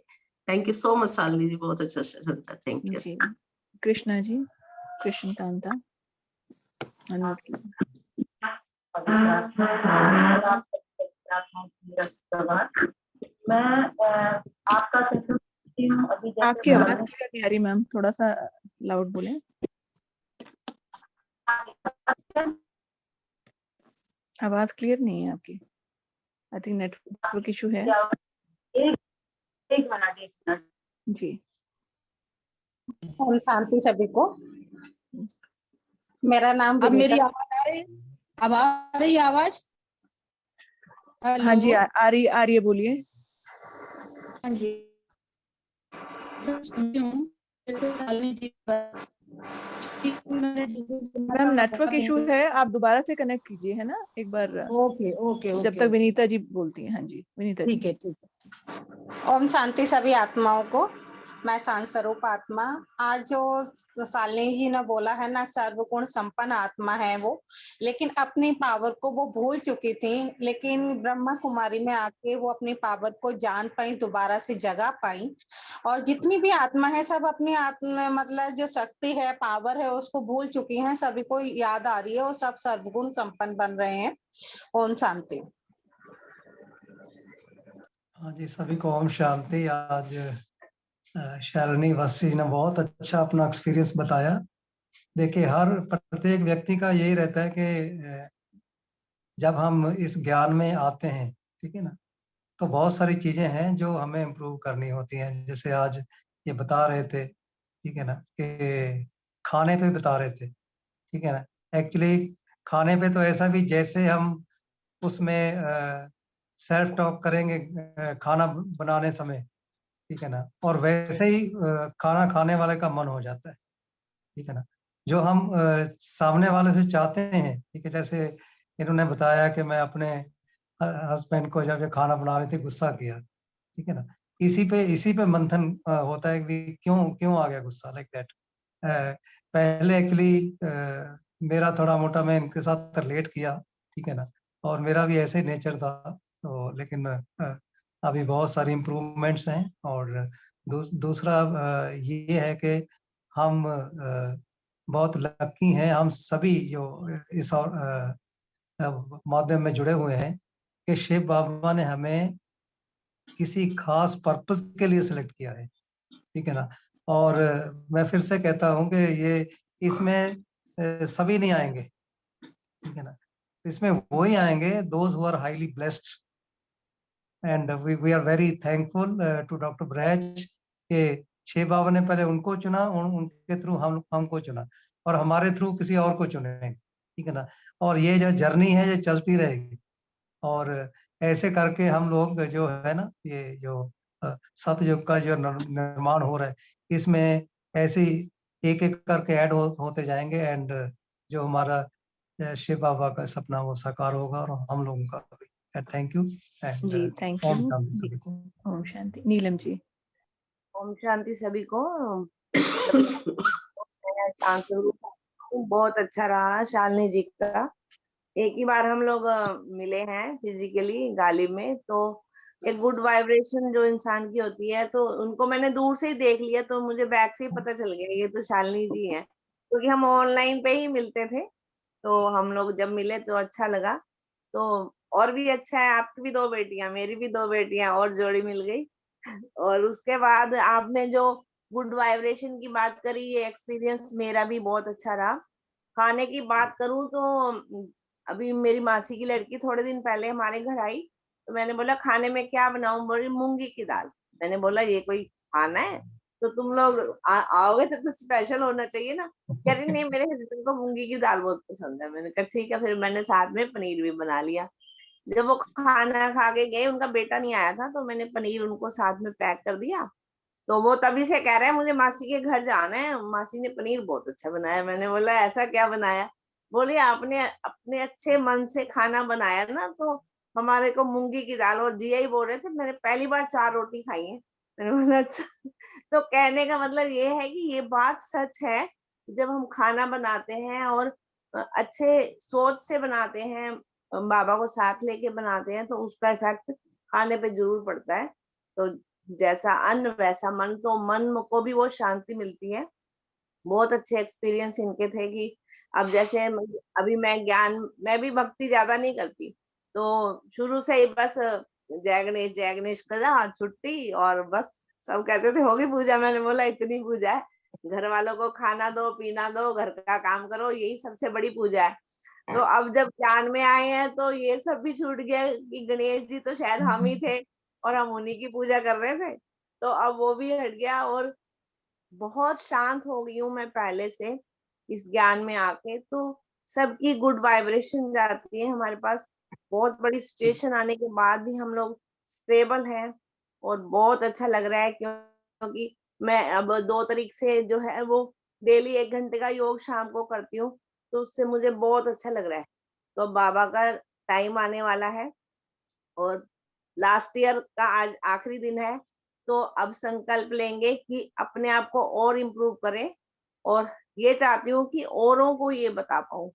Thank you so much Shalini ji, बहुत अच्छा सेशन था, थैंक यू। जी कृष्णा जी, कृष्ण कांता अनम्यूट कीजिए। मैं आपका सेशन अभी आपकी आवाज क्लियर नहीं आ रही मैम, थोड़ा सा लाउड बोले। आवाज क्लियर नहीं है आपकी, आई थिंक नेटवर्क इशू है। एक मिनट जी ओम शांति सभी को। मेरा नाम अब मेरी विनीता। आवाज आ रही है? अब आ रही है आवाज? हाँ जी आ रही है, बोलिए। हाँ जी, सुनती हूँ जैसे शालिनी जी मैम नेटवर्क इशू है, आप दोबारा से कनेक्ट कीजिए, है ना, एक बार। ओके ओके जब तक विनीता जी बोलती हैं। हाँ जी विनीता जी। ठीक है ठीक है। ओम शांति सभी आत्माओं को। मैं शांत स्वरूप आत्मा। आज जो शालिनी जी ने बोला है ना, सर्वगुण संपन्न आत्मा है वो, लेकिन अपनी पावर को वो भूल चुकी थी, लेकिन ब्रह्मा कुमारी में आके वो अपनी पावर को जान पाई, दोबारा से जगा पाई। और जितनी भी आत्मा है सब अपनी आत्मा, मतलब जो शक्ति है, पावर है, उसको भूल चुकी हैं, सभी को याद आ रही है और सब सर्वगुण संपन्न बन रहे हैं। ओम शांति। हाँ जी, सभी को ओम शांति। आज शालिनी वस्सी ने बहुत अच्छा अपना एक्सपीरियंस बताया। देखिए, हर प्रत्येक व्यक्ति का यही रहता है कि जब हम इस ज्ञान में आते हैं, ठीक है ना, तो बहुत सारी चीजें हैं जो हमें इम्प्रूव करनी होती हैं। जैसे आज ये बता रहे थे, ठीक है ना, कि खाने पे बता रहे थे, ठीक है ना। एक्चुअली खाने पे तो ऐसा भी, जैसे हम उसमें सेल्फ टॉक करेंगे खाना बनाने समय, ठीक है ना, और वैसे ही खाना खाने वाले का मन हो जाता है, ठीक है ना। जो हम सामने वाले से चाहते हैं, ठीक है, जैसे इन्होंने बताया कि मैं अपने हस्बैंड को जब ये खाना बना रही थी गुस्सा किया, ठीक है ना। इसी पे मंथन होता है कि क्यों क्यों आ गया गुस्सा, लाइक दैट। पहले एक्चुअली मेरा थोड़ा मोटा, मैं इनके साथ रिलेट किया, ठीक है ना, और मेरा भी ऐसे नेचर था। तो लेकिन अभी बहुत सारी इम्प्रूवमेंट्स हैं। और दूसरा ये है कि हम बहुत लकी हैं, हम सभी जो इस माध्यम में जुड़े हुए हैं, कि शिव बाबा ने हमें किसी खास पर्पस के लिए सिलेक्ट किया है, ठीक है ना। और मैं फिर से कहता हूँ कि ये इसमें सभी नहीं आएंगे, ठीक है ना। इसमें वो ही आएंगे those who are highly blessed. And we are very thankful to doctor Braj के शिव बाबा ने पहले उनको चुना, उनके थ्रू हमको चुना, और हमारे थ्रू किसी और को चुनेंगे, ठीक है ना। और ये जो जर्नी है ये चलती रहेगी। और ऐसे करके हम लोग जो है ना, ये जो सतयुग का जो निर्माण हो रहा है, इसमें ऐसे एक एक करके ऐड होते जाएंगे। एंड जो हमारा शिव बाबा का सपना वो साकार होगा, और हम लोगों का भी। थैंक यू एंड जी थैंक ओम यू। शांति सभी को। ओम शांति। नीलम जी। ओम शांति सभी को। बहुत अच्छा रहा शालिनी जी का। एक ही बार हम लोग मिले हैं फिजिकली गालिब में, तो एक गुड वाइब्रेशन जो इंसान की होती है, तो उनको मैंने दूर से ही देख लिया, तो मुझे बैक से ही पता चल गया ये तो शालिनी जी हैं, क्योंकि हम ऑनलाइन पे ही मिलते थे। तो हम लोग जब मिले तो अच्छा लगा। तो और भी अच्छा है, आपकी भी 2 बेटियां, मेरी भी 2 बेटियां, और जोड़ी मिल गई। और उसके बाद आपने जो गुड वाइब्रेशन की बात करी, ये एक्सपीरियंस मेरा भी बहुत अच्छा रहा। खाने की बात करूं तो अभी मेरी मासी की लड़की थोड़े दिन पहले हमारे घर आई, तो मैंने बोला खाने में क्या बनाऊं, बोली मूंगी की दाल। मैंने बोला ये कोई खाना है, तो तुम लोग आओगे तो कुछ स्पेशल होना चाहिए ना। कह रही नहीं, मेरे हस्बैंड को मूंगी की दाल बहुत पसंद है। मैंने कहा ठीक है, फिर मैंने साथ में पनीर भी बना लिया। जब वो खाना खा के गए, उनका बेटा नहीं आया था, तो मैंने पनीर उनको साथ में पैक कर दिया। तो वो तभी से कह रहे हैं मुझे मासी के घर जाना है, मासी ने पनीर बहुत अच्छा बनाया। मैंने बोला ऐसा क्या बनाया? बोले आपने अपने अच्छे मन से खाना बनाया ना, तो हमारे को मूंगी की दाल। और जिया ही बोल रहे थे मैंने पहली बार 4 रोटी खाई है। मैंने बोला अच्छा। तो कहने का मतलब ये है कि ये बात सच है, जब हम खाना बनाते हैं और अच्छे सोच से बनाते हैं, बाबा को साथ लेके बनाते हैं, तो उसका इफेक्ट खाने पे जरूर पड़ता है। तो जैसा अन्न वैसा मन, तो मन को भी वो शांति मिलती है। बहुत अच्छे एक्सपीरियंस इनके थे कि अब जैसे अभी मैं भी भक्ति ज्यादा नहीं करती, तो शुरू से ही बस जय गणेश करा छुट्टी, और बस सब कहते थे होगी पूजा। मैंने बोला इतनी पूजा है, घर वालों को खाना दो, पीना दो, घर का काम करो, यही सबसे बड़ी पूजा है। तो अब जब ज्ञान में आए हैं तो ये सब भी छूट गया कि गणेश जी तो शायद हम ही थे और हम उन्हीं की पूजा कर रहे थे, तो अब वो भी हट गया। और बहुत शांत हो गई हूँ मैं पहले से इस ज्ञान में आके। तो सबकी गुड वाइब्रेशन जाती है हमारे पास। बहुत बड़ी सिचुएशन आने के बाद भी हम लोग स्टेबल हैं, और बहुत अच्छा लग रहा है, क्योंकि मैं अब 2 तारीख से जो है वो डेली 1 घंटे का योग शाम को करती हूँ, तो उससे मुझे बहुत अच्छा लग रहा है। तो बाबा का टाइम आने वाला है, और लास्ट ईयर का आज आखिरी दिन है, तो अब संकल्प लेंगे कि अपने आप को और इम्प्रूव करें। और ये चाहती हूँ कि औरों को ये बता पाऊँ,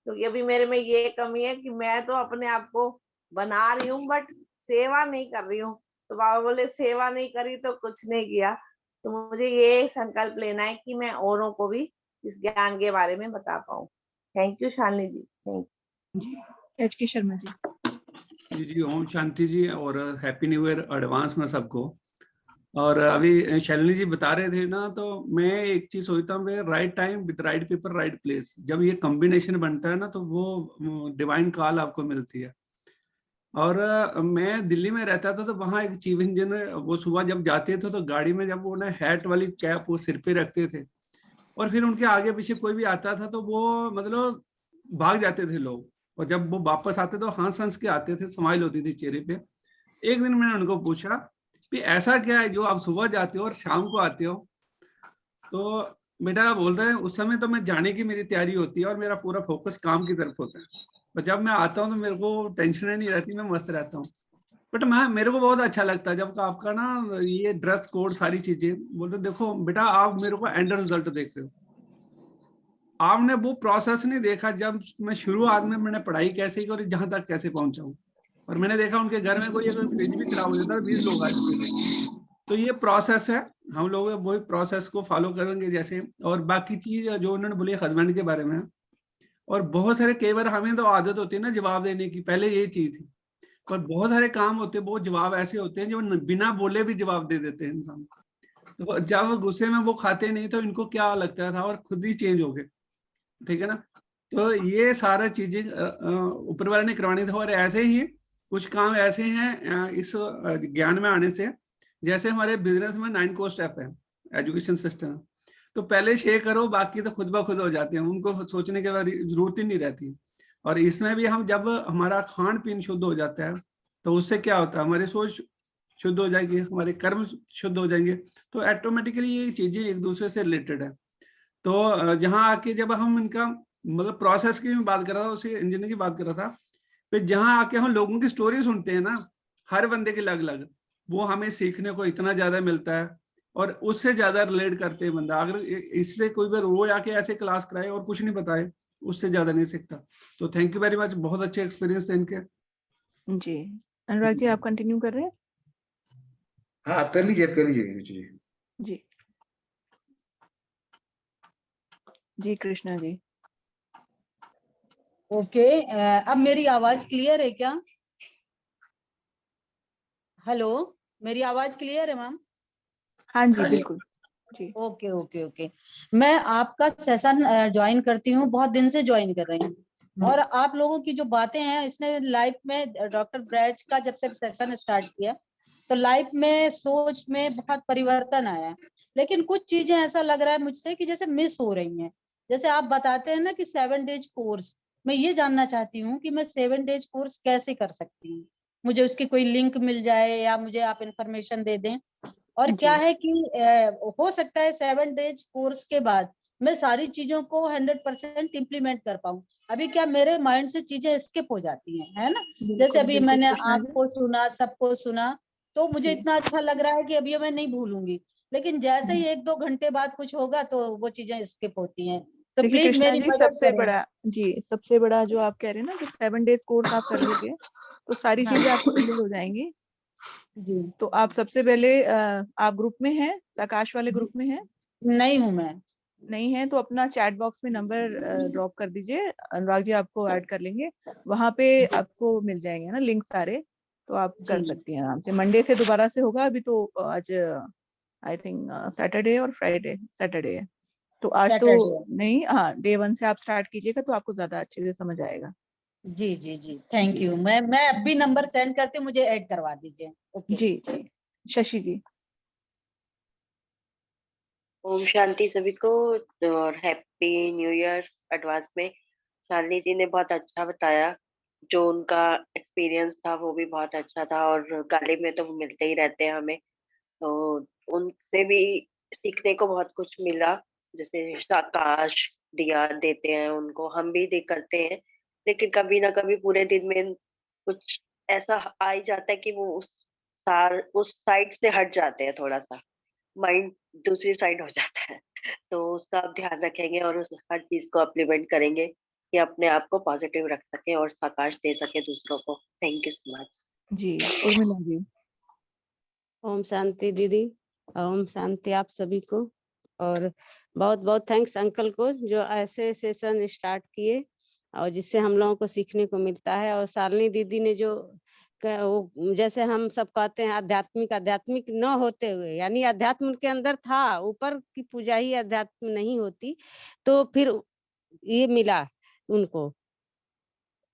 क्योंकि अभी मेरे में ये कमी है कि मैं तो अपने आप को बना रही हूँ बट सेवा नहीं कर रही हूँ। तो बाबा बोले सेवा नहीं करी तो कुछ नहीं किया। तो मुझे ये संकल्प लेना है कि मैं औरों को भी इस ज्ञान के बारे में बता पाऊँ। Thank you Shalini ji, thank you. जी, एच के शर्मा जी। जी जी, ओम शांति जी, और हैप्पी न्यू ईयर एडवांस में सबको। और अभी शालिनी जी बता रहे थे ना, तो मैं एक चीज सोचता हूँ, right time with right people right place, जब ये कॉम्बिनेशन बनता है ना, तो वो डिवाइन कॉल आपको मिलती है। और मैं दिल्ली में रहता था, तो वहाँ एक चीफ इंजीनियर, वो सुबह जब जाते थे तो गाड़ी में जब वो ना हैट वाली कैप वो सिर पे रखते थे, और फिर उनके आगे पीछे कोई भी आता था तो वो मतलब भाग जाते थे लोग, और जब वो वापस आते तो हंस हंस के आते थे, स्माइल होती थी चेहरे पे। एक दिन मैंने उनको पूछा कि ऐसा क्या है जो आप सुबह जाते हो और शाम को आते हो? तो बेटा बोल रहे हैं उस समय तो मैं जाने की मेरी तैयारी होती है और मेरा पूरा फोकस काम की तरफ होता है, और जब मैं आता हूँ तो मेरे को टेंशन नहीं रहती, मैं मस्त रहता हूँ। बट मेरे को बहुत अच्छा लगता है जब आपका ना ये ड्रेस कोड सारी चीजें बोलते, देखो बेटा आप मेरे को एंड रिजल्ट देख रहे हो, आपने वो प्रोसेस नहीं देखा जब मैं शुरुआत में मैंने पढ़ाई कैसे की और जहां तक कैसे पहुंचा हूँ। और मैंने देखा उनके घर में कोई अगर फ्रिज भी खराब हो जाता है 20 लोग आ जाते थे। तो ये प्रोसेस है, हम लोग वही प्रोसेस को फॉलो करेंगे जैसे। और बाकी चीज जो उन्होंने बोली हस्बैंड के बारे में, और बहुत सारे कई बार हमें तो आदत होती है ना जवाब देने की, पहले यही चीज थी, पर बहुत सारे काम होते हैं, बहुत जवाब ऐसे होते हैं जो बिना बोले भी जवाब दे देते हैं इंसान। तो जब गुस्से में वो खाते नहीं तो इनको क्या लगता था, और खुद ही चेंज हो गए, ठीक है ना। तो ये सारा चीजें ऊपर वाले ने करवानी थी। और ऐसे ही कुछ काम ऐसे हैं इस ज्ञान में आने से, जैसे हमारे बिजनेस में 9 core स्टेप है, एजुकेशन सिस्टम। तो पहले 6 करो, बाकी तो खुद ब खुद हो जाते हैं, उनको सोचने की जरूरत ही नहीं रहती। और इसमें भी हम जब हमारा खान पीन शुद्ध हो जाता है तो उससे क्या होता है, हमारी सोच शुद्ध हो जाएगी, हमारे कर्म शुद्ध हो जाएंगे, तो ऑटोमेटिकली ये चीजें एक दूसरे से रिलेटेड है। तो जहाँ आके जब हम इनका मतलब प्रोसेस की मैं बात कर रहा था, उसी इंजीनियर की बात कर रहा था, फिर जहाँ आके हम लोगों की स्टोरी सुनते हैं ना, हर बंदे की अलग अलग, वो हमें सीखने को इतना ज्यादा मिलता है, और उससे ज्यादा रिलेट करते हैं बंदा। अगर इससे कोई बार वो आके ऐसे क्लास कराए और कुछ नहीं बताए, उससे ज्यादा नहीं सीखता। तो थैंक यू वेरी मच, बहुत अच्छे एक्सपीरियंस थे इनके। जी, अनुराग जी आप कंटिन्यू कर रहे हैं? हाँ आप कर लीजिए जी। जी जी, कृष्णा जी। ओके, अब मेरी आवाज क्लियर है क्या? हेलो, मेरी आवाज क्लियर है मैम? हाँ जी हाँ जी। बिल्कुल। जी ओके ओके ओके। मैं आपका सेशन ज्वाइन करती हूँ, बहुत दिन से ज्वाइन कर रही हूँ। और आप लोगों की जो बातें हैं, इसने लाइफ में डॉक्टर ब्रैज का जब से सेशन स्टार्ट किया तो लाइफ में सोच में बहुत परिवर्तन आया है। लेकिन कुछ चीजें ऐसा लग रहा है मुझसे कि जैसे मिस हो रही हैं। जैसे आप बताते हैं ना कि 7 डेज कोर्स, मैं ये जानना चाहती हूँ कि मैं 7 डेज कोर्स कैसे कर सकती हूँ। मुझे उसकी कोई लिंक मिल जाए या मुझे आप इंफॉर्मेशन दे दें। और क्या जी है कि हो सकता है 7 डेज कोर्स के बाद मैं सारी चीजों को 100% इम्प्लीमेंट कर पाऊं। अभी क्या मेरे माइंड से चीजें स्किप हो जाती हैं, है ना। जैसे बिल्कुल अभी बिल्कुल मैंने कृष्णा जी। आपको सुना, सबको सुना, तो मुझे जी इतना अच्छा लग रहा है कि अभी मैं नहीं भूलूंगी। लेकिन जैसे ही 1-2 घंटे बाद कुछ होगा तो वो चीजें स्किप होती हैं। तो देखिए प्लीज कृष्णा मेरी जी, मदद सबसे करें। बड़ा जी सबसे बड़ा जो आप कह रहे हैं ना कि 7 डेज कोर्स आप कर लोगे तो सारी हाँ चीजें आपकी क्लियर हो जाएंगी। जी। तो आप सबसे पहले आप ग्रुप में हैं, आकाश वाले ग्रुप में हैं? नहीं हूँ मैं। नहीं है तो अपना चैट बॉक्स में नंबर ड्रॉप कर दीजिए, अनुराग जी आपको ऐड कर लेंगे। वहां पे आपको मिल जाएंगे ना लिंक सारे, तो आप कर जी सकती हैं आराम से। मंडे से दोबारा से होगा। अभी तो आज आई थिंक सैटरडे और फ्राइडे, सैटरडे है तो आज तो सैटरडे। नहीं। हाँ, डे 1 से आप स्टार्ट कीजिएगा तो आपको ज्यादा अच्छे से समझ आएगा। जी जी जी, थैंक जी यू। मैं अभी नंबर सेंड करती हूँ, मुझे ऐड करवा दीजिए। ओके। जी जी। शशि जी। ओम शांति सभी को और हैप्पी न्यू ईयर एडवांस में। शालिनी जी ने बहुत अच्छा बताया, जो उनका एक्सपीरियंस था वो भी बहुत अच्छा था, और गाली में तो वो मिलते ही रहते हैं हमें, तो उनसे भी सीखने को बहुत कुछ मिला। जैसे आकाश दिया देते हैं उनको, हम भी दे करते हैं, लेकिन कभी ना कभी पूरे दिन में कुछ ऐसा आ ही जाता है कि वो उस साइड से हट जाते हैं, थोड़ा सा माइंड दूसरी साइड हो जाता है। तो उसका आप ध्यान रखेंगे और उस हर चीज को इम्प्लीमेंट करेंगे कि अपने आप को पॉजिटिव रख सके और प्रकाश दे सके दूसरों को। Thank you so much. जी उर्मिला जी। ओम शांति दीदी, ओम शांति आप सभी को। और बहुत बहुत थैंक्स अंकल को जो ऐसे सेशन स्टार्ट किए और जिससे हम लोगों को सीखने को मिलता है। और शालिनी दीदी ने जो वो जैसे हम सब कहते हैं आध्यात्मिक आध्यात्मिक न होते हुए, यानी अध्यात्म उनके अंदर था, ऊपर की पूजा ही अध्यात्म नहीं होती, तो फिर ये मिला उनको,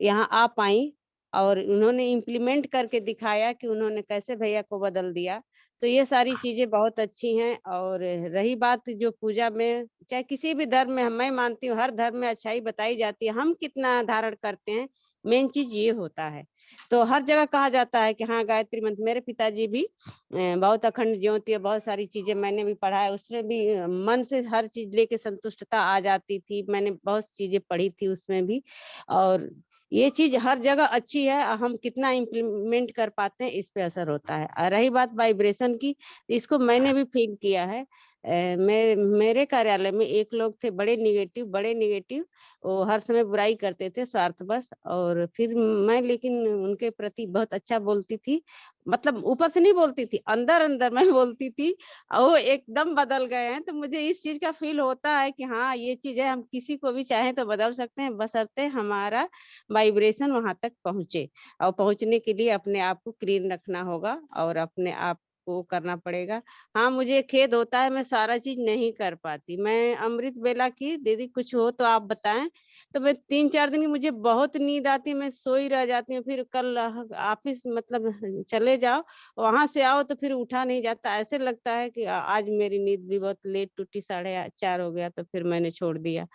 यहाँ आ पाई और उन्होंने इम्प्लीमेंट करके दिखाया कि उन्होंने कैसे भैया को बदल दिया। तो ये सारी चीजें बहुत अच्छी हैं। और रही बात जो पूजा में, चाहे किसी भी धर्म में, मैं मानती हूँ हर धर्म में अच्छाई बताई जाती है, हम कितना धारण करते हैं, मेन चीज ये होता है। तो हर जगह कहा जाता है कि हाँ गायत्री मंत्र, मेरे पिताजी भी बहुत अखंड ज्योति है, बहुत सारी चीजें मैंने भी पढ़ा है, उसमें भी मन से हर चीज लेके संतुष्टता आ जाती थी, मैंने बहुत चीजें पढ़ी थी उसमें भी। और ये चीज हर जगह अच्छी है, हम कितना इम्प्लीमेंट कर पाते हैं इस पे असर होता है। और रही बात वाइब्रेशन की, इसको मैंने भी फील किया है। मेरे कार्यालय में एक लोग थे बड़े निगेटिव, वो हर समय बुराई करते थे स्वार्थवश। और फिर मैं लेकिन उनके प्रति बहुत अच्छा बोलती थी, मतलब ऊपर से नहीं बोलती थी, अंदर अंदर मैं बोलती थी, और वो एकदम बदल गए हैं। तो मुझे इस चीज का फील होता है कि हाँ ये चीज है, हम किसी को भी चाहें तो बदल सकते हैं, बशर्ते हमारा वाइब्रेशन वहां तक पहुंचे। और पहुंचने के लिए अपने आप को क्लीन रखना होगा और अपने आप को करना पड़ेगा। हाँ मुझे खेद होता है, मैं सारा चीज नहीं कर पाती। मैं अमृत बेला की दीदी, कुछ हो तो आप बताएं। तो मैं 3-4 दिन की मुझे बहुत नींद आती है, मैं सोई रह जाती हूँ। फिर कल ऑफिस मतलब चले जाओ, वहां से आओ तो फिर उठा नहीं जाता, ऐसे लगता है कि आज मेरी नींद भी बहुत लेट टूटी, 4:30 हो गया, तो फिर मैंने छोड़ दिया।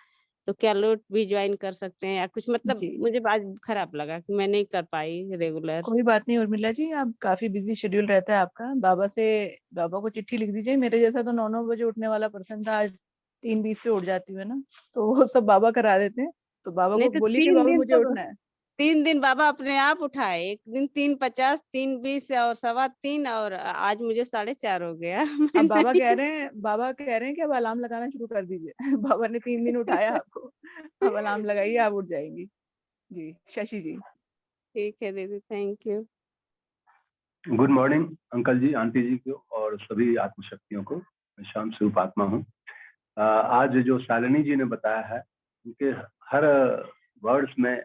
तो क्या लोग भी ज्वाइन कर सकते हैं या कुछ, मतलब जी मुझे आज खराब लगा कि मैं नहीं कर पाई रेगुलर। कोई बात नहीं उर्मिला जी, आप काफी बिजी शेड्यूल रहता है आपका। बाबा को चिट्ठी लिख दीजिए। मेरे जैसा तो 9-9 बजे उठने वाला पर्सन था, आज 3:20 पे उठ जाती हूँ, है ना। तो वो सब बाबा करा देते हैं। तो बाबा नहीं को तो बोलिए कि तीन बाबा दिन मुझे तो उठना है। 3 दिन बाबा अपने आप उठाए, एक दिन 3:50, 3:20 और 3:15, और आज मुझे 4:30 हो गया। मैं अब नहीं। बाबा कह रहे हैं कि अब अलार्म लगाना शुरू कर दीजिए। बाबा ने 3 दिन उठाया आपको, अब अलार्म लगाइए, आप उठ जाएंगी। जी शशि जी। ठीक है दीदी, thank you. Good morning uncle जी, आंटी जी को और सभी आत्मशक्तियों को। मैं श्याम स्वरूप आत्मा हूँ। आज जो शालिनी जी ने बताया है, उनके हर वर्ड्स में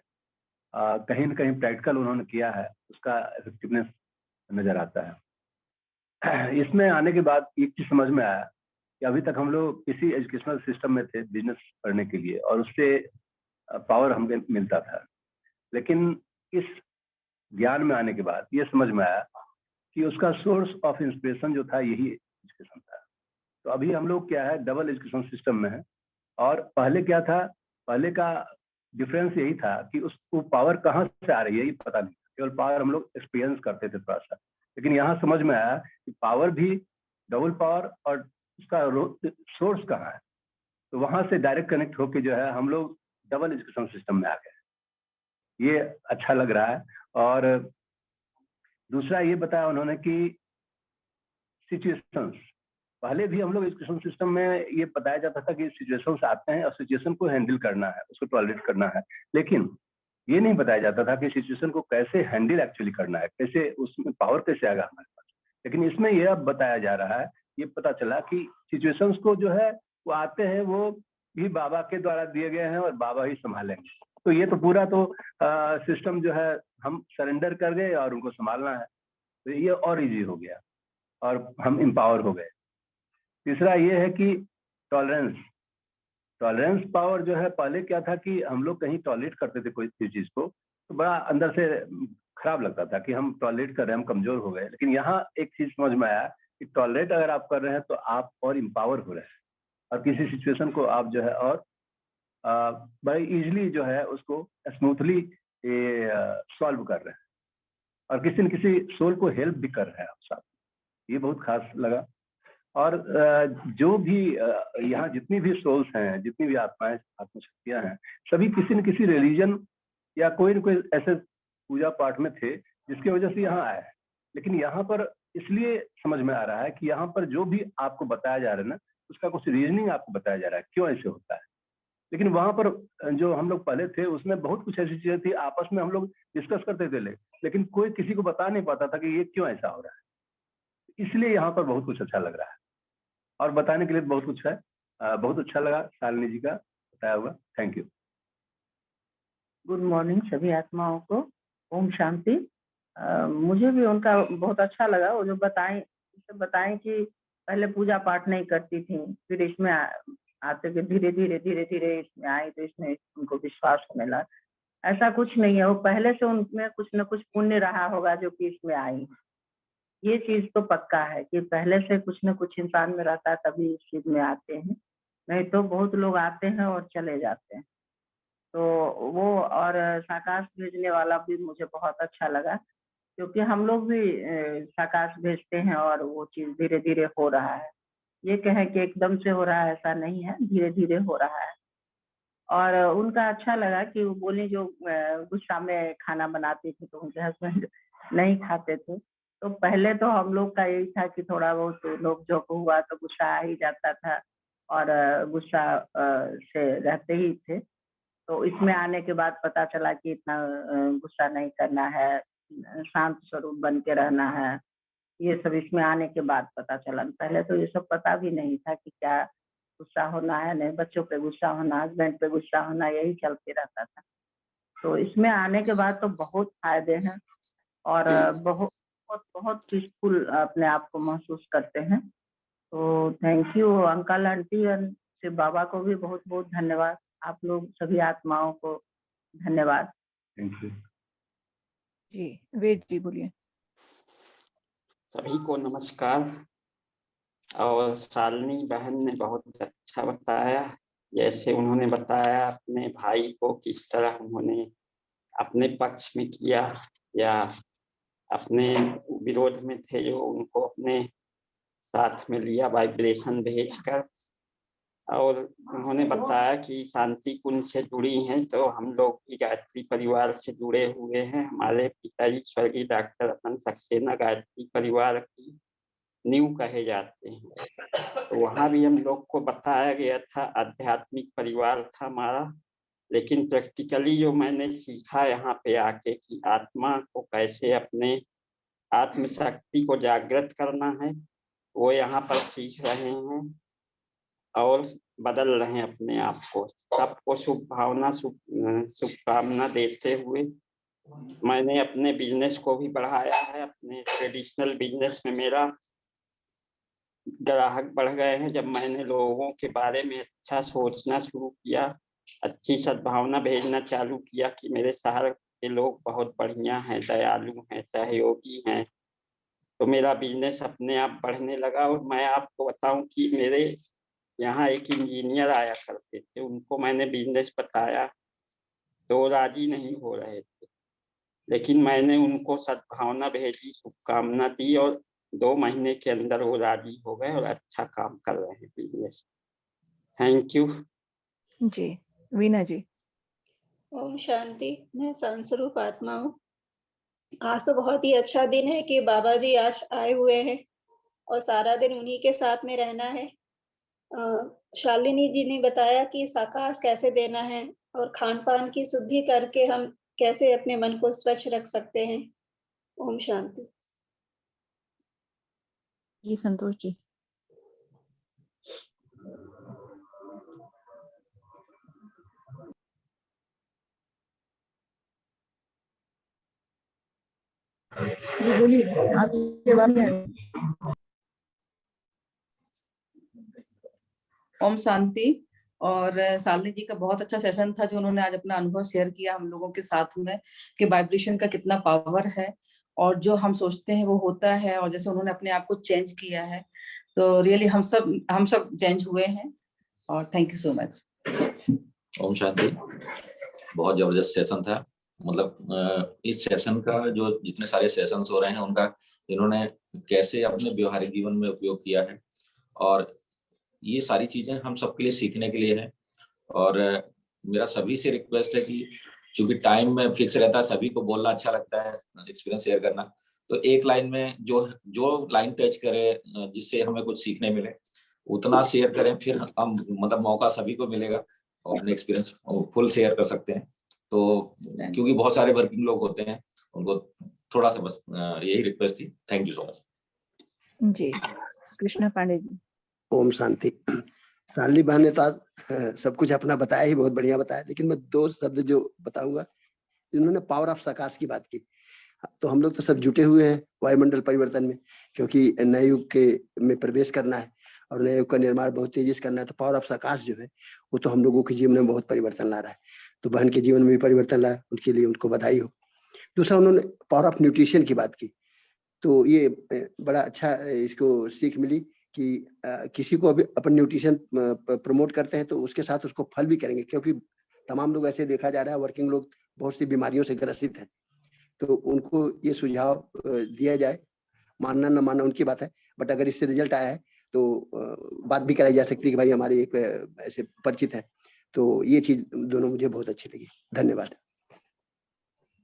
कहीं न कहीं प्रैक्टिकल उन्होंने किया है, उसका इफेक्टिवनेस नजर आता है। इसमें आने के बाद एक चीज समझ में आया कि अभी तक हम लोग किसी एजुकेशनल सिस्टम में थे बिजनेस करने के लिए और उससे पावर हमें मिलता था, लेकिन इस ज्ञान में आने के बाद ये समझ में आया कि उसका सोर्स ऑफ इंस्पिरेशन जो था यही एजुकेशन था। तो अभी हम लोग क्या है, डबल एजुकेशन सिस्टम में है। और पहले क्या था, पहले का डिफरेंस यही था कि उसको पावर कहाँ से आ रही है ये पता नहीं, केवल पावर हम लोग एक्सपीरियंस करते थे थोड़ा सा। लेकिन यहाँ समझ में आया कि पावर भी डबल पावर और उसका सोर्स कहाँ है, तो वहां से डायरेक्ट कनेक्ट होके जो है हम लोग डबल एजुकेशन सिस्टम में आ गए। ये अच्छा लग रहा है। और दूसरा ये बताया उन्होंने कि सिचुएशंस, पहले भी हम लोग एजुकेशन सिस्टम में ये बताया जाता था कि सिचुएशंस आते हैं और सिचुएशन को हैंडल करना है, उसको टॉलरेट करना है, लेकिन ये नहीं बताया जाता था कि सिचुएशन को कैसे हैंडल एक्चुअली करना है, कैसे उसमें पावर कैसे आएगा हमारे पास। लेकिन इसमें यह अब बताया जा रहा है, ये पता चला कि सिचुएशंस को जो है वो आते हैं, वो भी बाबा के द्वारा दिए गए हैं और बाबा ही संभालेंगे। तो ये तो पूरा तो सिस्टम जो है हम सरेंडर कर गए और उनको संभालना है, तो ये और इजी हो गया और हम एम्पावर हो गए। तीसरा ये है कि टॉलरेंस पावर जो है, पहले क्या था कि हम लोग कहीं टॉलरेट करते थे कोई चीज को तो बड़ा अंदर से खराब लगता था कि हम टॉलरेट कर रहे हैं, हम कमजोर हो गए। लेकिन यहाँ एक चीज समझ में आया कि टॉलरेट अगर आप कर रहे हैं तो आप और एम्पावर हो रहे हैं और किसी सिचुएशन को आप जो है और बड़े इजीली जो है उसको स्मूथली सॉल्व कर रहे हैं और किसी न किसी सोल को हेल्प भी कर रहे हैं आप साथ। ये बहुत खास लगा। और जो भी यहाँ जितनी भी सोल्स हैं, जितनी भी आत्माएं, आत्मशक्तियां हैं, सभी किसी न किसी रिलीजन या कोई न कोई ऐसे पूजा पाठ में थे जिसकी वजह से यहाँ आए हैं। लेकिन यहाँ पर इसलिए समझ में आ रहा है कि यहाँ पर जो भी आपको बताया जा रहा है ना, उसका कुछ रीजनिंग आपको बताया जा रहा है क्यों ऐसे होता है। लेकिन वहां पर जो हम लोग पहले थे उसमें बहुत कुछ ऐसी चीजें थी, आपस में हम लोग डिस्कस करते थे, लेकिन कोई किसी को बता नहीं पाता था कि ये क्यों ऐसा हो रहा है। इसलिए यहाँ पर बहुत कुछ अच्छा लग रहा है और बताने के लिए बहुत कुछ है। बहुत अच्छा लगा शालिनी जी का बताया हुआ। Thank you. गुड मॉर्निंग सभी आत्माओं को, ओम शांति। मुझे भी उनका बहुत अच्छा लगा, वो जो बताएं कि पहले पूजा पाठ नहीं करती थी, फिर इसमें आते के धीरे धीरे इसमें आई तो इसमें उनको विश्वास होने लगा। ऐसा कुछ नहीं है, वो पहले से उनमें कुछ न कुछ पुण्य रहा होगा जो कि इसमें आई। ये चीज तो पक्का है कि पहले से कुछ न कुछ इंसान में रहता है तभी इस चीज में आते हैं, नहीं तो बहुत लोग आते हैं और चले जाते हैं। तो वो और साकाश भेजने वाला भी मुझे बहुत अच्छा लगा, क्योंकि हम लोग भी साकाश भेजते हैं और वो चीज धीरे धीरे हो रहा है। ये कहें कि एकदम से हो रहा है ऐसा नहीं है, धीरे धीरे हो रहा है। और उनका अच्छा लगा कि वो बोली जो गुस्सा में खाना बनाती थी तो उनके हस्बैंड नहीं खाते थे। तो पहले तो हम लोग का यही था कि थोड़ा बहुत नोक झोंक हुआ तो गुस्सा आ ही जाता था और गुस्सा से रहते ही थे। तो इसमें आने के बाद पता चला कि इतना गुस्सा नहीं करना है, शांत स्वरूप बन के रहना है। ये सब इसमें आने के बाद पता चला, पहले तो ये सब पता भी नहीं था कि क्या गुस्सा होना है, नहीं बच्चों पे गुस्सा होना, हस्बैंड पे गुस्सा होना, यही चलते रहता था। तो इसमें आने के बाद तो बहुत फायदे हैं और बहुत बहुत बहुत पीसफुल अपने आप को महसूस करते हैं। तो थैंक यू अंकल आंटी और शिव बाबा को भी बहुत बहुत धन्यवाद। आप लोग सभी आत्माओं को धन्यवाद। थैंक यू जी। वेद जी बोलिए। सभी को नमस्कार। और शालिनी बहन ने बहुत अच्छा बताया, जैसे उन्होंने बताया अपने भाई को किस तरह उन्होंने अपने पक्ष में किया या अपने विरोध में थे जो उनको अपने साथ में लिया वाइब्रेशन भेजकर। और उन्होंने बताया कि शांति कुंज से जुड़ी हैं, तो हम लोग भी गायत्री परिवार से जुड़े हुए हैं। हमारे पिताजी स्वर्गीय डॉक्टर रतन सक्सेना गायत्री परिवार की नींव कहे जाते हैं। तो वहाँ भी हम लोग को बताया गया था, आध्यात्मिक परिवार था हमारा। लेकिन प्रैक्टिकली जो मैंने सीखा यहाँ पे आके कि आत्मा को कैसे अपने आत्मशक्ति को जागृत करना है, वो यहाँ पर सीख रहे हैं और बदल रहे हैं अपने आप को। सबको शुभ भावना शुभकामना देते हुए मैंने अपने बिजनेस को भी बढ़ाया है। अपने ट्रेडिशनल बिजनेस में मेरा ग्राहक बढ़ गए हैं। जब मैंने लोगों के बारे में अच्छा सोचना शुरू किया, अच्छी सद्भावना भेजना चालू किया कि मेरे शहर के लोग बहुत बढ़िया हैं, दयालु हैं, सहयोगी हैं, तो मेरा बिजनेस अपने आप बढ़ने लगा। और मैं आपको बताऊं कि मेरे यहाँ एक इंजीनियर आया करते थे, उनको मैंने बिजनेस बताया तो राजी नहीं हो रहे थे, लेकिन मैंने उनको सद्भावना भेजी, शुभकामना दी और 2 महीने के अंदर वो राजी हो गए और अच्छा काम कर रहे हैं बिजनेस। Thank you. जी, वीना जी। ओम शांति। मैं संस्वरूप आत्मा हूँ। आज तो बहुत ही अच्छा दिन है कि बाबा जी आज आए हुए हैं और सारा दिन उन्हीं के साथ में रहना है। शालिनी जी ने बताया कि साकाश कैसे देना है और खान-पान की शुद्धि करके हम कैसे अपने मन को स्वच्छ रख सकते हैं। ओम शांति। जी, संतोष जी। जी बोलिए, आपकी आवाज नहीं आ रही। ओम शांति। और शालिनी जी का बहुत अच्छा सेशन था जो उन्होंने आज अपना अनुभव शेयर किया हम लोगों के साथ में कि वाइब्रेशन का कितना पावर है और जो हम सोचते हैं वो होता है, और जैसे उन्होंने अपने आप को चेंज किया है, तो रियली हम सब चेंज हुए हैं। और thank you so much. Om शांति। बहुत जबरदस्त सेशन था। मतलब इस सेशन का जो जितने सारे सेशंस हो रहे हैं उनका इन्होंने कैसे अपने व्यवहारिक जीवन में उपयोग किया है, और ये सारी चीजें हम सबके लिए सीखने के लिए है। और मेरा सभी से रिक्वेस्ट है कि चूंकि टाइम में फिक्स रहता है, सभी को बोलना अच्छा लगता है, एक्सपीरियंस शेयर करना, तो एक लाइन में जो लाइन टच करे जिससे हमें कुछ सीखने मिले उतना शेयर करें, फिर हम मतलब मौका सभी को मिलेगा और अपने एक्सपीरियंस फुल शेयर कर सकते हैं। तो क्योंकि बहुत सारे वर्किंग लोग होते हैं, उनको थोड़ा सा बस यही रिक्वेस्ट थी। Thank you so much. जी, कृष्णा पांडे जी। ओम शांति। शालिनी बहन ने तो आज सब कुछ अपना बताया ही, बहुत बढ़िया बताया, लेकिन मैं 2 शब्द जो बताऊंगा, इन्होंने पावर ऑफ सकाश की बात की। तो हम लोग तो सब जुटे हुए हैं वायुमंडल परिवर्तन में, क्योंकि नए युग के में प्रवेश करना है और नए युग का निर्माण बहुत तेजी से करना है। तो पावर ऑफ सकाश जो है वो तो हम लोगों के जीवन में बहुत परिवर्तन ला रहा है। तो बहन के जीवन में भी परिवर्तन लाया, उनके लिए उनको बधाई हो। दूसरा, उन्होंने पावर ऑफ न्यूट्रिशन की बात की, तो ये बड़ा अच्छा इसको सीख मिली कि किसी को अभी अपन न्यूट्रिशन प्रमोट करते हैं तो उसके साथ उसको फल भी करेंगे, क्योंकि तमाम लोग ऐसे देखा जा रहा है, वर्किंग लोग बहुत सी बीमारियों से ग्रसित हैं। तो उनको ये सुझाव दिया जाए, मानना न मानना उनकी बात है, बट अगर इससे रिजल्ट आया है तो बात भी कराई जा सकती है कि भाई हमारे एक ऐसे परिचित है। तो ये चीज दोनों मुझे बहुत अच्छी लगी। धन्यवाद।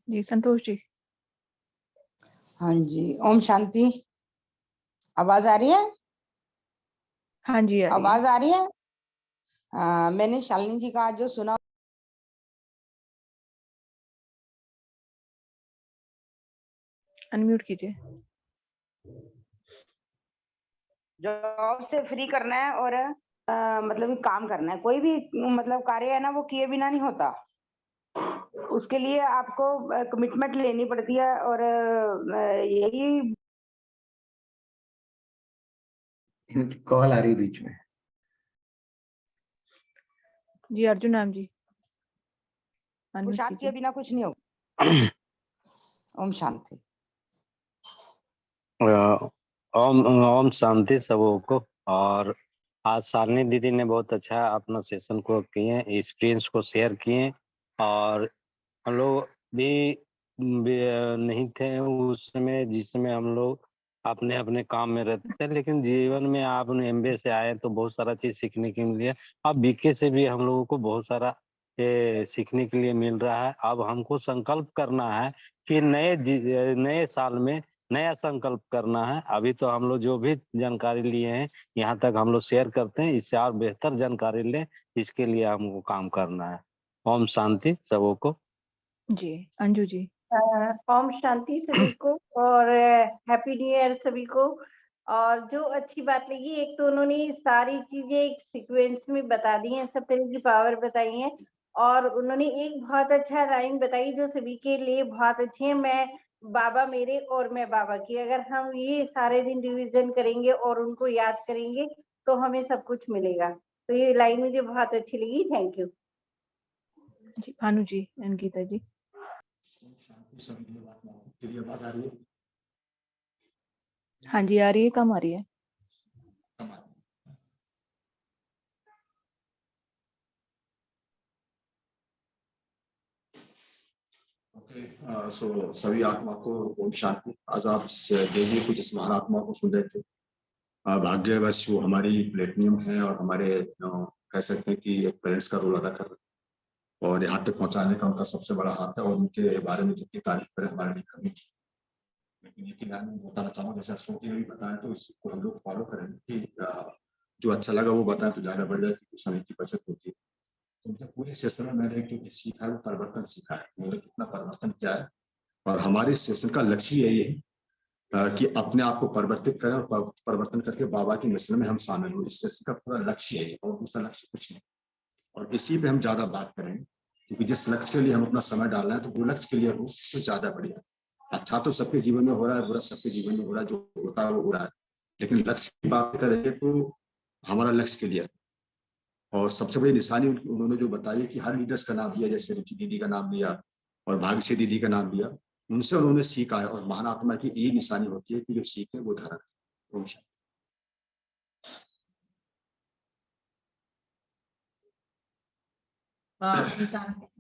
जी, संतोष जी। हाँ जी, ओम शांति। आवाज आ रही है? हाँ जी, आवाज आ रही है? मैंने शालिनी जी का जो सुना, अनम्यूट कीजिए। जॉब से फ्री करना है और मतलब काम करना है। कोई भी मतलब कार्य है ना, वो किए बिना नहीं होता। उसके लिए आपको कमिटमेंट लेनी पड़ती है और यही कॉल आ रही बीच में। जी, अर्जुन राम जी। पुरुषार्थ किए बिना कुछ नहीं होगा। ओम शांति। ओम शांति सबों को। और आज शालिनी दीदी ने बहुत अच्छा अपना सेशन को किए, एक्सपीरियंस को शेयर किए, और हम लोग भी नहीं थे उस समय जिस समय हम लोग अपने अपने काम में रहते थे, लेकिन जीवन में आप एमबीए से आए तो बहुत सारा चीज सीखने के लिए। अब बीके से भी हम लोगों को बहुत सारा सीखने के लिए मिल रहा है। अब हमको संकल्प करना है कि नए साल में नया संकल्प करना है। अभी तो हम लोग जो भी जानकारी लिए हैं यहाँ तक हम लोग शेयर करते हैं, इससे और बेहतर जानकारी लें, इसके लिए हमको काम करना है। ओम शांति सबों को। जी, अंजू जी। ओम शांति सभी को और हैप्पी न्यू ईयर सभी को। और जो अच्छी बात लगी, एक तो उन्होंने सारी चीजें एक सीक्वेंस में बता दी हैं, सब तरह की पावर बताई हैं। और उन्होंने एक बहुत अच्छा राइम बताई जो सभी के लिए बहुत अच्छे हैं। मैं बाबा मेरे और मैं बाबा की, अगर हम ये सारे दिन रिवीजन करेंगे और उनको याद करेंगे तो हमें सब कुछ मिलेगा। तो ये लाइन मुझे बहुत अच्छी लगी। थैंक यू जी। भानु जी, अंकिता जी। मेरी आवाज आ रही है? हाँ जी, आ रही है, कम आ रही है। ओके, सो सभी आत्मा को ओम शांति। आज आप जिस देवी को, जिस महान आत्मा को सुन रहे थे, भाग्यवश वो हमारी प्लेटिनियम है और हमारे कह सकते हैं कि एक पेरेंट्स का रोल अदा कर रहे हैं और यहाँ तक पहुंचाने का उनका सबसे बड़ा हाथ है और उनके बारे में जितनी तारीफ करें हमारे लिए कमी। लेकिन ये कि मैं बताना चाहूँगा, जैसे अशोक ने भी बताया, तो इसको हम लोग फॉलो करें कि जो अच्छा लगा वो बताएं तो ज़्यादा बढ़ जाए, क्योंकि समय की बचत होती है। तो उनके पूरे सेशन में मैंने जो सीखा है वो परिवर्तन सीखा है, उन्होंने कितना परिवर्तन किया है। और हमारे सेशन का लक्ष्य यही है कि अपने आप को परिवर्तित करें और परिवर्तन करके बाबा की मिशन में हम शामिल हो। इस सेशन का पूरा लक्ष्य यही है और दूसरा लक्ष्य कुछ नहीं। और इसी पे हम ज्यादा बात करेंगे, क्योंकि जिस लक्ष्य के लिए हम अपना समय डाल रहे हैं तो वो लक्ष्य के लिए हो तो ज्यादा बढ़िया। अच्छा तो सबके जीवन में हो रहा है, बुरा सबके जीवन में हो रहा है, जो होता है वो हो रहा है, लेकिन लक्ष्य की बात करें तो हमारा लक्ष्य के लिए। और सबसे बड़ी निशानी उन्होंने जो बताई कि हर लीडर्स का नाम लिया, जैसे रुचि दीदी का नाम लिया और भाग्यश्री दीदी का नाम लिया, उनसे उन्होंने सीखा है। और महान आत्मा की यही निशानी होती है कि जो सीखे वो धारण करे। ओम शांति।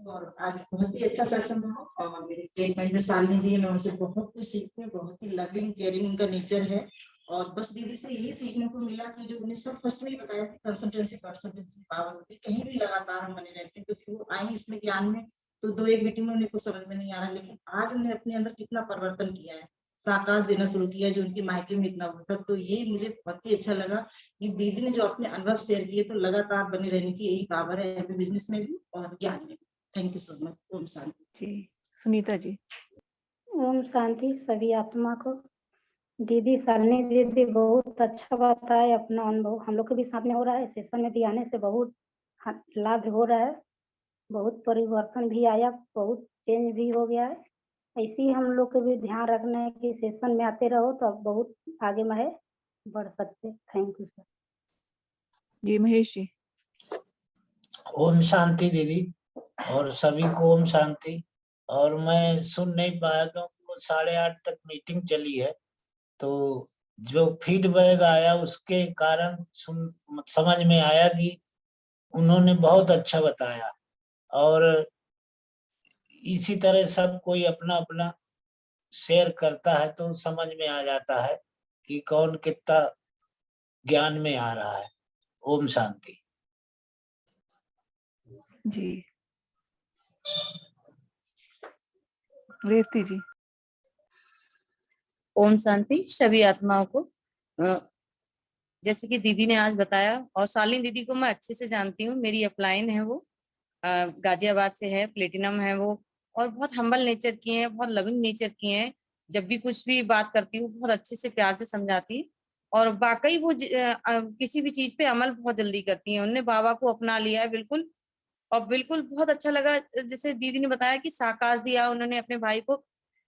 और आज बहुत ही अच्छा सेशन रहा और मेरे एक महीने शालिनी दी, मैं उनसे बहुत कुछ सीखती हूँ। बहुत ही लविंग केयरिंग उनका नेचर है। और बस दीदी से यही सीखने को मिला कि जो उन्हें सब फर्स्ट में ही बताया कि कंसल्टेंसी पावर होती है, कहीं भी लगातार हम बने रहते हैं। तो वो आई इसमें ज्ञान में, तो 2-1 मीटिंग में उन्हें कुछ समझ में नहीं आ रहा, लेकिन आज उन्हें अपने अंदर कितना परिवर्तन किया है, साकाश देना शुरू किया जो उनकी मायके में इतना होता। तो ये मुझे बहुत ही अच्छा लगा कि दीदी ने जो अपने अनुभव शेयर किए, तो लगातार बने रहने की यही पावर है, अभी बिजनेस में भी और ज्ञान में भी। Thank you so much. Om Shanti ji. Sunita ji. Om Shanti सभी आत्मा को। दीदी शालिनी दीदी बहुत अच्छा बताए अपना अनुभव, हम लोग के भी साथ में हो रहा है। सेशन में भी आने से बहुत लाभ हो रहा है, बहुत परिवर्तन भी आया, बहुत चेंज भी हो गया है। ऐसे ही हम लोग को भी ध्यान रखना है कि सेशन में आते रहो तो बहुत आगे में बढ़ सकते। Thank you sir. जी महेश जी। ओम शांति दीदी और सभी को ओम शांति। और मैं सुन नहीं पाया क्योंकि वो 8:30 तक मीटिंग चली है, तो जो फीडबैक आया उसके कारण समझ में आया कि उन्होंने बहुत अच्छा बताया। और इसी तरह सब कोई अपना अपना शेयर करता है तो समझ में आ जाता है कि कौन कितना ज्ञान में आ रहा है। ओम शांति जी। रेवती जी। ओम शांति सभी आत्माओं को। जैसे कि दीदी ने आज बताया, और शालिनी दीदी को मैं अच्छे से जानती हूँ, मेरी अपलाइन है वो, गाजियाबाद से है, प्लेटिनम है वो, और बहुत हम्बल नेचर की है, बहुत लविंग नेचर की है। जब भी कुछ भी बात करती हूँ बहुत अच्छे से प्यार से समझाती है और वाकई वो किसी भी चीज पे अमल बहुत जल्दी करती है। उन्होंने बाबा को अपना लिया है बिल्कुल, और बिल्कुल बहुत अच्छा लगा। जैसे दीदी ने बताया कि साकाश दिया उन्होंने अपने भाई को,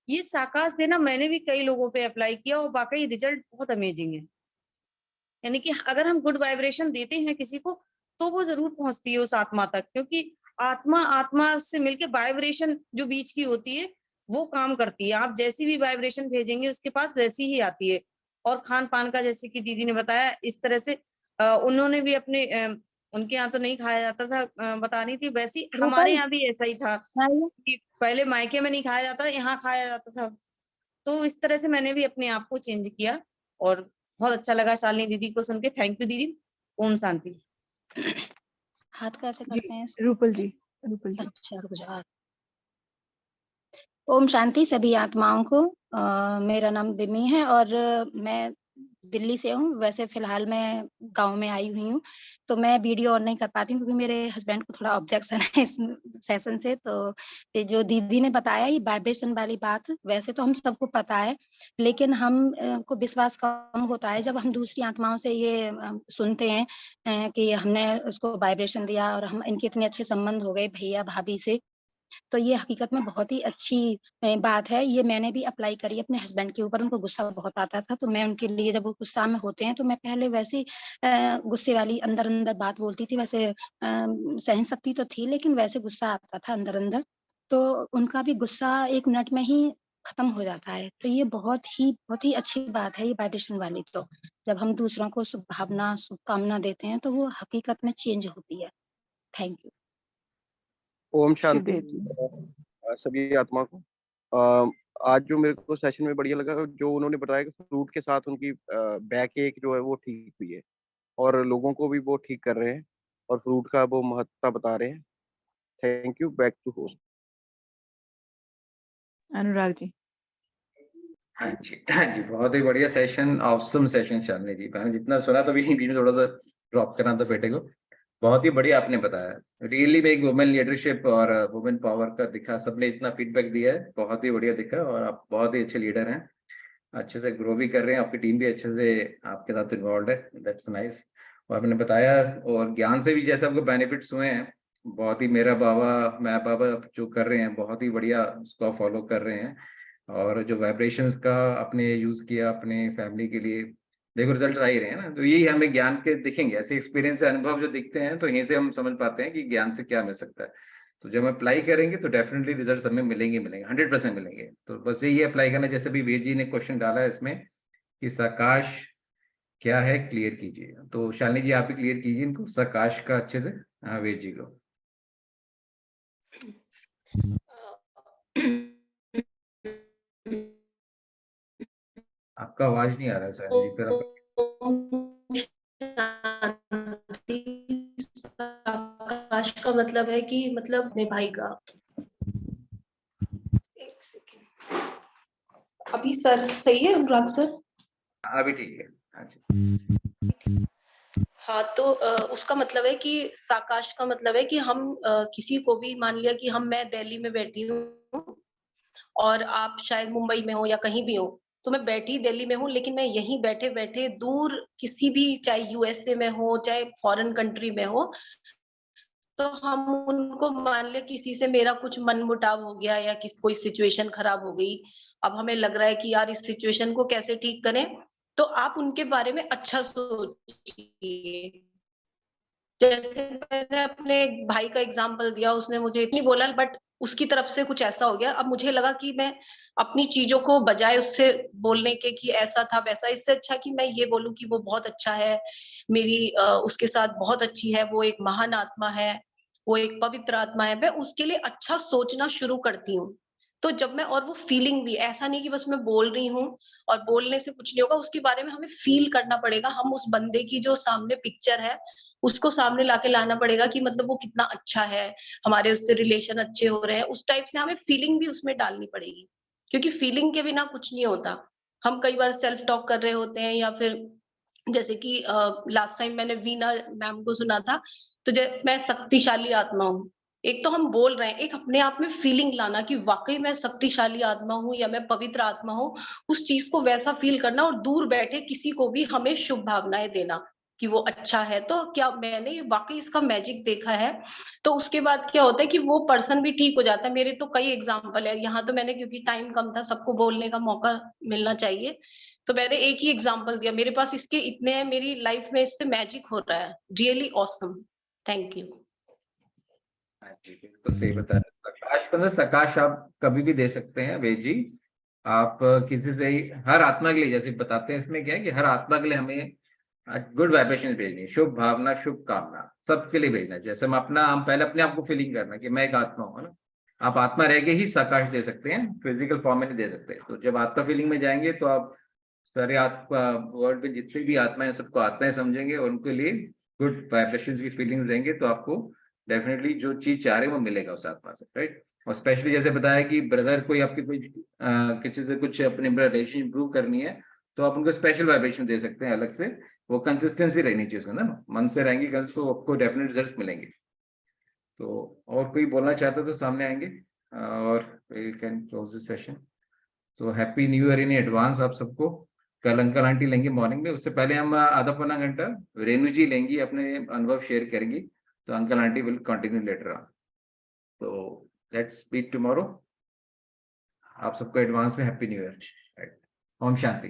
ये साकाश देना मैंने भी कई लोगों पे अप्लाई किया और वाकई रिजल्ट बहुत अमेजिंग है। यानी कि अगर हम गुड वाइब्रेशन देते हैं किसी को तो वो जरूर पहुंचती है उस आत्मा तक, क्योंकि आत्मा से मिलके वाइब्रेशन जो बीच की होती है वो काम करती है। आप जैसी भी वाइब्रेशन भेजेंगे उसके पास वैसी ही आती है। और खान पान का जैसे कि दीदी ने बताया, इस तरह से उन्होंने भी अपने उनके यहाँ तो नहीं खाया जाता था, बता रही थी, वैसे हमारे यहाँ भी ऐसा ही था कि पहले मायके में नहीं खाया जाता, यहाँ खाया जाता था। तो इस तरह से मैंने भी अपने आप को चेंज किया और बहुत अच्छा लगा शालिनी दीदी को सुन के। थैंक यू दीदी। ओम शांति। हाथ कैसे करते हैं? रूपल जी। रूपल जी। अच्छा रुक जाओ। ओम शांति सभी आत्माओं को। मेरा नाम दिमी है और मैं दिल्ली से हूँ। वैसे फिलहाल मैं गांव में आई हुई हूँ। तो मैं वीडियो ऑन नहीं कर पाती हूँ क्योंकि मेरे हस्बैंड को थोड़ा ऑब्जेक्शन है इस सेशन से। तो ये जो दीदी ने बताया ये वाइब्रेशन वाली बात, वैसे तो हम सबको पता है, लेकिन हम को विश्वास कम होता है जब हम दूसरी आत्माओं से ये सुनते हैं कि हमने उसको वाइब्रेशन दिया और हम इनके इतने अच्छे संबंध हो गए भैया भाभी से। तो ये हकीकत में बहुत ही अच्छी बात है। ये मैंने भी अप्लाई करी अपने हस्बैंड के ऊपर। उनको गुस्सा बहुत आता था, तो मैं उनके लिए, जब वो गुस्सा में होते हैं तो मैं पहले वैसे गुस्से वाली अंदर अंदर बात बोलती थी। वैसे सहन शक्ति तो थी, लेकिन वैसे गुस्सा आता था अंदर अंदर। तो उनका भी गुस्सा 1 मिनट में ही खत्म हो जाता है। तो ये बहुत ही अच्छी बात है ये वाइब्रेशन वाली। तो जब हम दूसरों को शुभ भावना शुभकामना देते हैं तो वो हकीकत में चेंज होती है। Thank you. ओम शांति शुभदेव सभी आत्मा को। आज जो मेरे को सेशन में बढ़िया लगा, जो उन्होंने बताया कि फ्रूट के साथ उनकी बैक एक जो है वो ठीक हुई है और लोगों को भी वो ठीक कर रहे हैं और फ्रूट का वो महत्ता बता रहे हैं। Thank you. Back to host. Anurag ji. हाँ जी, बहुत ही बढ़िया session, awesome session Shalini ji. मैंने जितना सुना तो बीच में थोड़ा सा ड्रॉप करना था बेटे को। बहुत ही बढ़िया आपने बताया। रियली में एक वुमेन लीडरशिप और वुमेन पावर का दिखा, सबने इतना फीडबैक दिया है, बहुत ही बढ़िया दिखा। और आप बहुत ही अच्छे लीडर हैं, अच्छे से ग्रो भी कर रहे हैं, आपकी टीम भी अच्छे से आपके साथ इन्वॉल्व है। That's nice. और आपने बताया और ज्ञान से भी जैसे आपको बेनिफिट्स हुए हैं, बहुत ही मेरा बाबा मैं बाबा जो कर रहे हैं बहुत ही बढ़िया उसको फॉलो कर रहे हैं। और जो वाइब्रेशंस का आपने यूज किया अपने फैमिली के लिए, देखो रिजल्ट आ ही रहे हैं ना। तो यही हमें ज्ञान के दिखेंगे, ऐसे एक्सपीरियंस से अनुभव जो दिखते हैं तो यहीं से हम समझ पाते हैं कि ज्ञान से क्या मिल सकता है। तो जब हम अप्लाई करेंगे तो डेफिनेटली रिजल्ट हमें मिलेंगे 100% मिलेंगे। तो बस यही अप्लाई करना। जैसे भी वेद जी ने क्वेश्चन डाला है इसमें कि सकाश क्या है, क्लियर कीजिए। तो शालिनी जी आप भी क्लियर कीजिए इनको सकाश का अच्छे से। हाँ वेद जी को। आपका आवाज नहीं आ रहा है शालिनी जी, फिर आप आकाश का मतलब है कि मतलब मेरे भाई का। एक सेकेंड, अभी सर सही है अनुराग सर? अभी ठीक है। हाँ जी। हाँ तो उसका मतलब है कि साकाश का मतलब है कि हम किसी को भी, मान लिया कि मैं दिल्ली में बैठी हूँ और आप शायद मुंबई में हो या कहीं भी हो, तो मैं बैठी दिल्ली में हूँ, लेकिन मैं यहीं बैठे बैठे दूर किसी भी, चाहे यूएसए में हो चाहे फॉरेन कंट्री में हो, तो हम उनको, मान ले किसी से मेरा कुछ मन मुटाव हो गया या कोई सिचुएशन खराब हो गई, अब हमें लग रहा है कि यार इस सिचुएशन को कैसे ठीक करें, तो आप उनके बारे में अच्छा सोचिए। जैसे मैंने अपने भाई का एग्जांपल दिया, उसने मुझे इतनी बोला बट उसकी तरफ से कुछ ऐसा हो गया। अब मुझे लगा कि मैं अपनी चीजों को बजाय उससे बोलने के कि ऐसा था वैसा, इससे अच्छा कि मैं ये बोलूं कि वो बहुत अच्छा है, मेरी उसके साथ बहुत अच्छी है, वो एक महान आत्मा है, वो एक पवित्र आत्मा है, मैं उसके लिए अच्छा सोचना शुरू करती हूँ। तो जब मैं, और वो फीलिंग भी, ऐसा नहीं कि बस मैं बोल रही हूँ और बोलने से कुछ नहीं होगा, उसके बारे में हमें फील करना पड़ेगा। हम उस बंदे की जो सामने पिक्चर है उसको सामने लाके लाना पड़ेगा कि मतलब वो कितना अच्छा है, हमारे उससे रिलेशन अच्छे हो रहे हैं, उस टाइप से हमें फीलिंग भी उसमें डालनी पड़ेगी, क्योंकि फीलिंग के बिना कुछ नहीं होता। हम कई बार सेल्फ टॉक कर रहे होते हैं, या फिर जैसे कि लास्ट टाइम मैंने वीना मैम को सुना था, तो मैं शक्तिशाली आत्मा हूँ। एक तो हम बोल रहे हैं, एक अपने आप में फीलिंग लाना कि वाकई मैं शक्तिशाली आत्मा हूँ या मैं पवित्र आत्मा हूँ, उस चीज को वैसा फील करना, और दूर बैठे किसी को भी हमें शुभ भावनाएं देना कि वो अच्छा है। तो क्या मैंने ये वाकई इसका मैजिक देखा है। तो उसके बाद क्या होता है कि वो पर्सन भी ठीक हो जाता है। मेरे तो कई एग्जाम्पल है, यहाँ तो मैंने, क्योंकि टाइम कम था, सबको बोलने का मौका मिलना चाहिए, तो मैंने एक ही एग्जाम्पल दिया। मेरे पास इसके इतने हैं, मेरी लाइफ में इससे मैजिक हो रहा है, रियली ऑसम। Thank you. हाँ जी, बिल्कुल सही बताया। सकाश मतलब सकाश आप कभी भी दे सकते हैं वेद जी। आप किसी से ही, हर आत्मा के लिए, जैसे बताते हैं इसमें क्या है कि हर आत्मा के लिए हमें गुड वाइब्रेशन भेजनी, शुभ भावना शुभ कामना सबके लिए भेजना है। जैसे हम पहले अपने आप को फीलिंग करना कि मैं एक आत्मा हूँ, है ना। आप आत्मा रह के ही सकाश दे सकते हैं, फिजिकल फॉर्म में नहीं दे सकते। तो जब आत्मा फीलिंग में जाएंगे तो आप सारे वर्ल्ड में जितनी भी आत्माएं सबको आत्माएं समझेंगे और उनके लिए गुड वाइब्रेशंस की फीलिंग्स देंगे, तो आपको डेफिनेटली जो चीज चाह रहे हैं वो मिलेगा उस आत्मा से, राइट। और स्पेशली जैसे बताया कि ब्रदर कोई आपकी कोई किसी से कुछ अपने रिलेशन इंप्रूव करनी है, तो आप उनको स्पेशल वाइब्रेशन दे सकते हैं अलग से, वो कंसिस्टेंसी रहनी चाहिए उसके अंदर ना, मन से रहेंगे तो आपको डेफिनेट रिजल्ट्स मिलेंगे। तो और कोई बोलना चाहता तो सामने आएंगे और we can close this session. तो happy new year in advance आप सबको। कल अंकल आंटी लेंगे मॉर्निंग में, उससे पहले हम आधा पौना घंटा रेणु जी लेंगी, अपने अनुभव शेयर करेंगी, तो uncle aunty will continue later on. तो लेट्स स्पीक टुमारो। आप सबको एडवांस में happy new year. Om Shanti.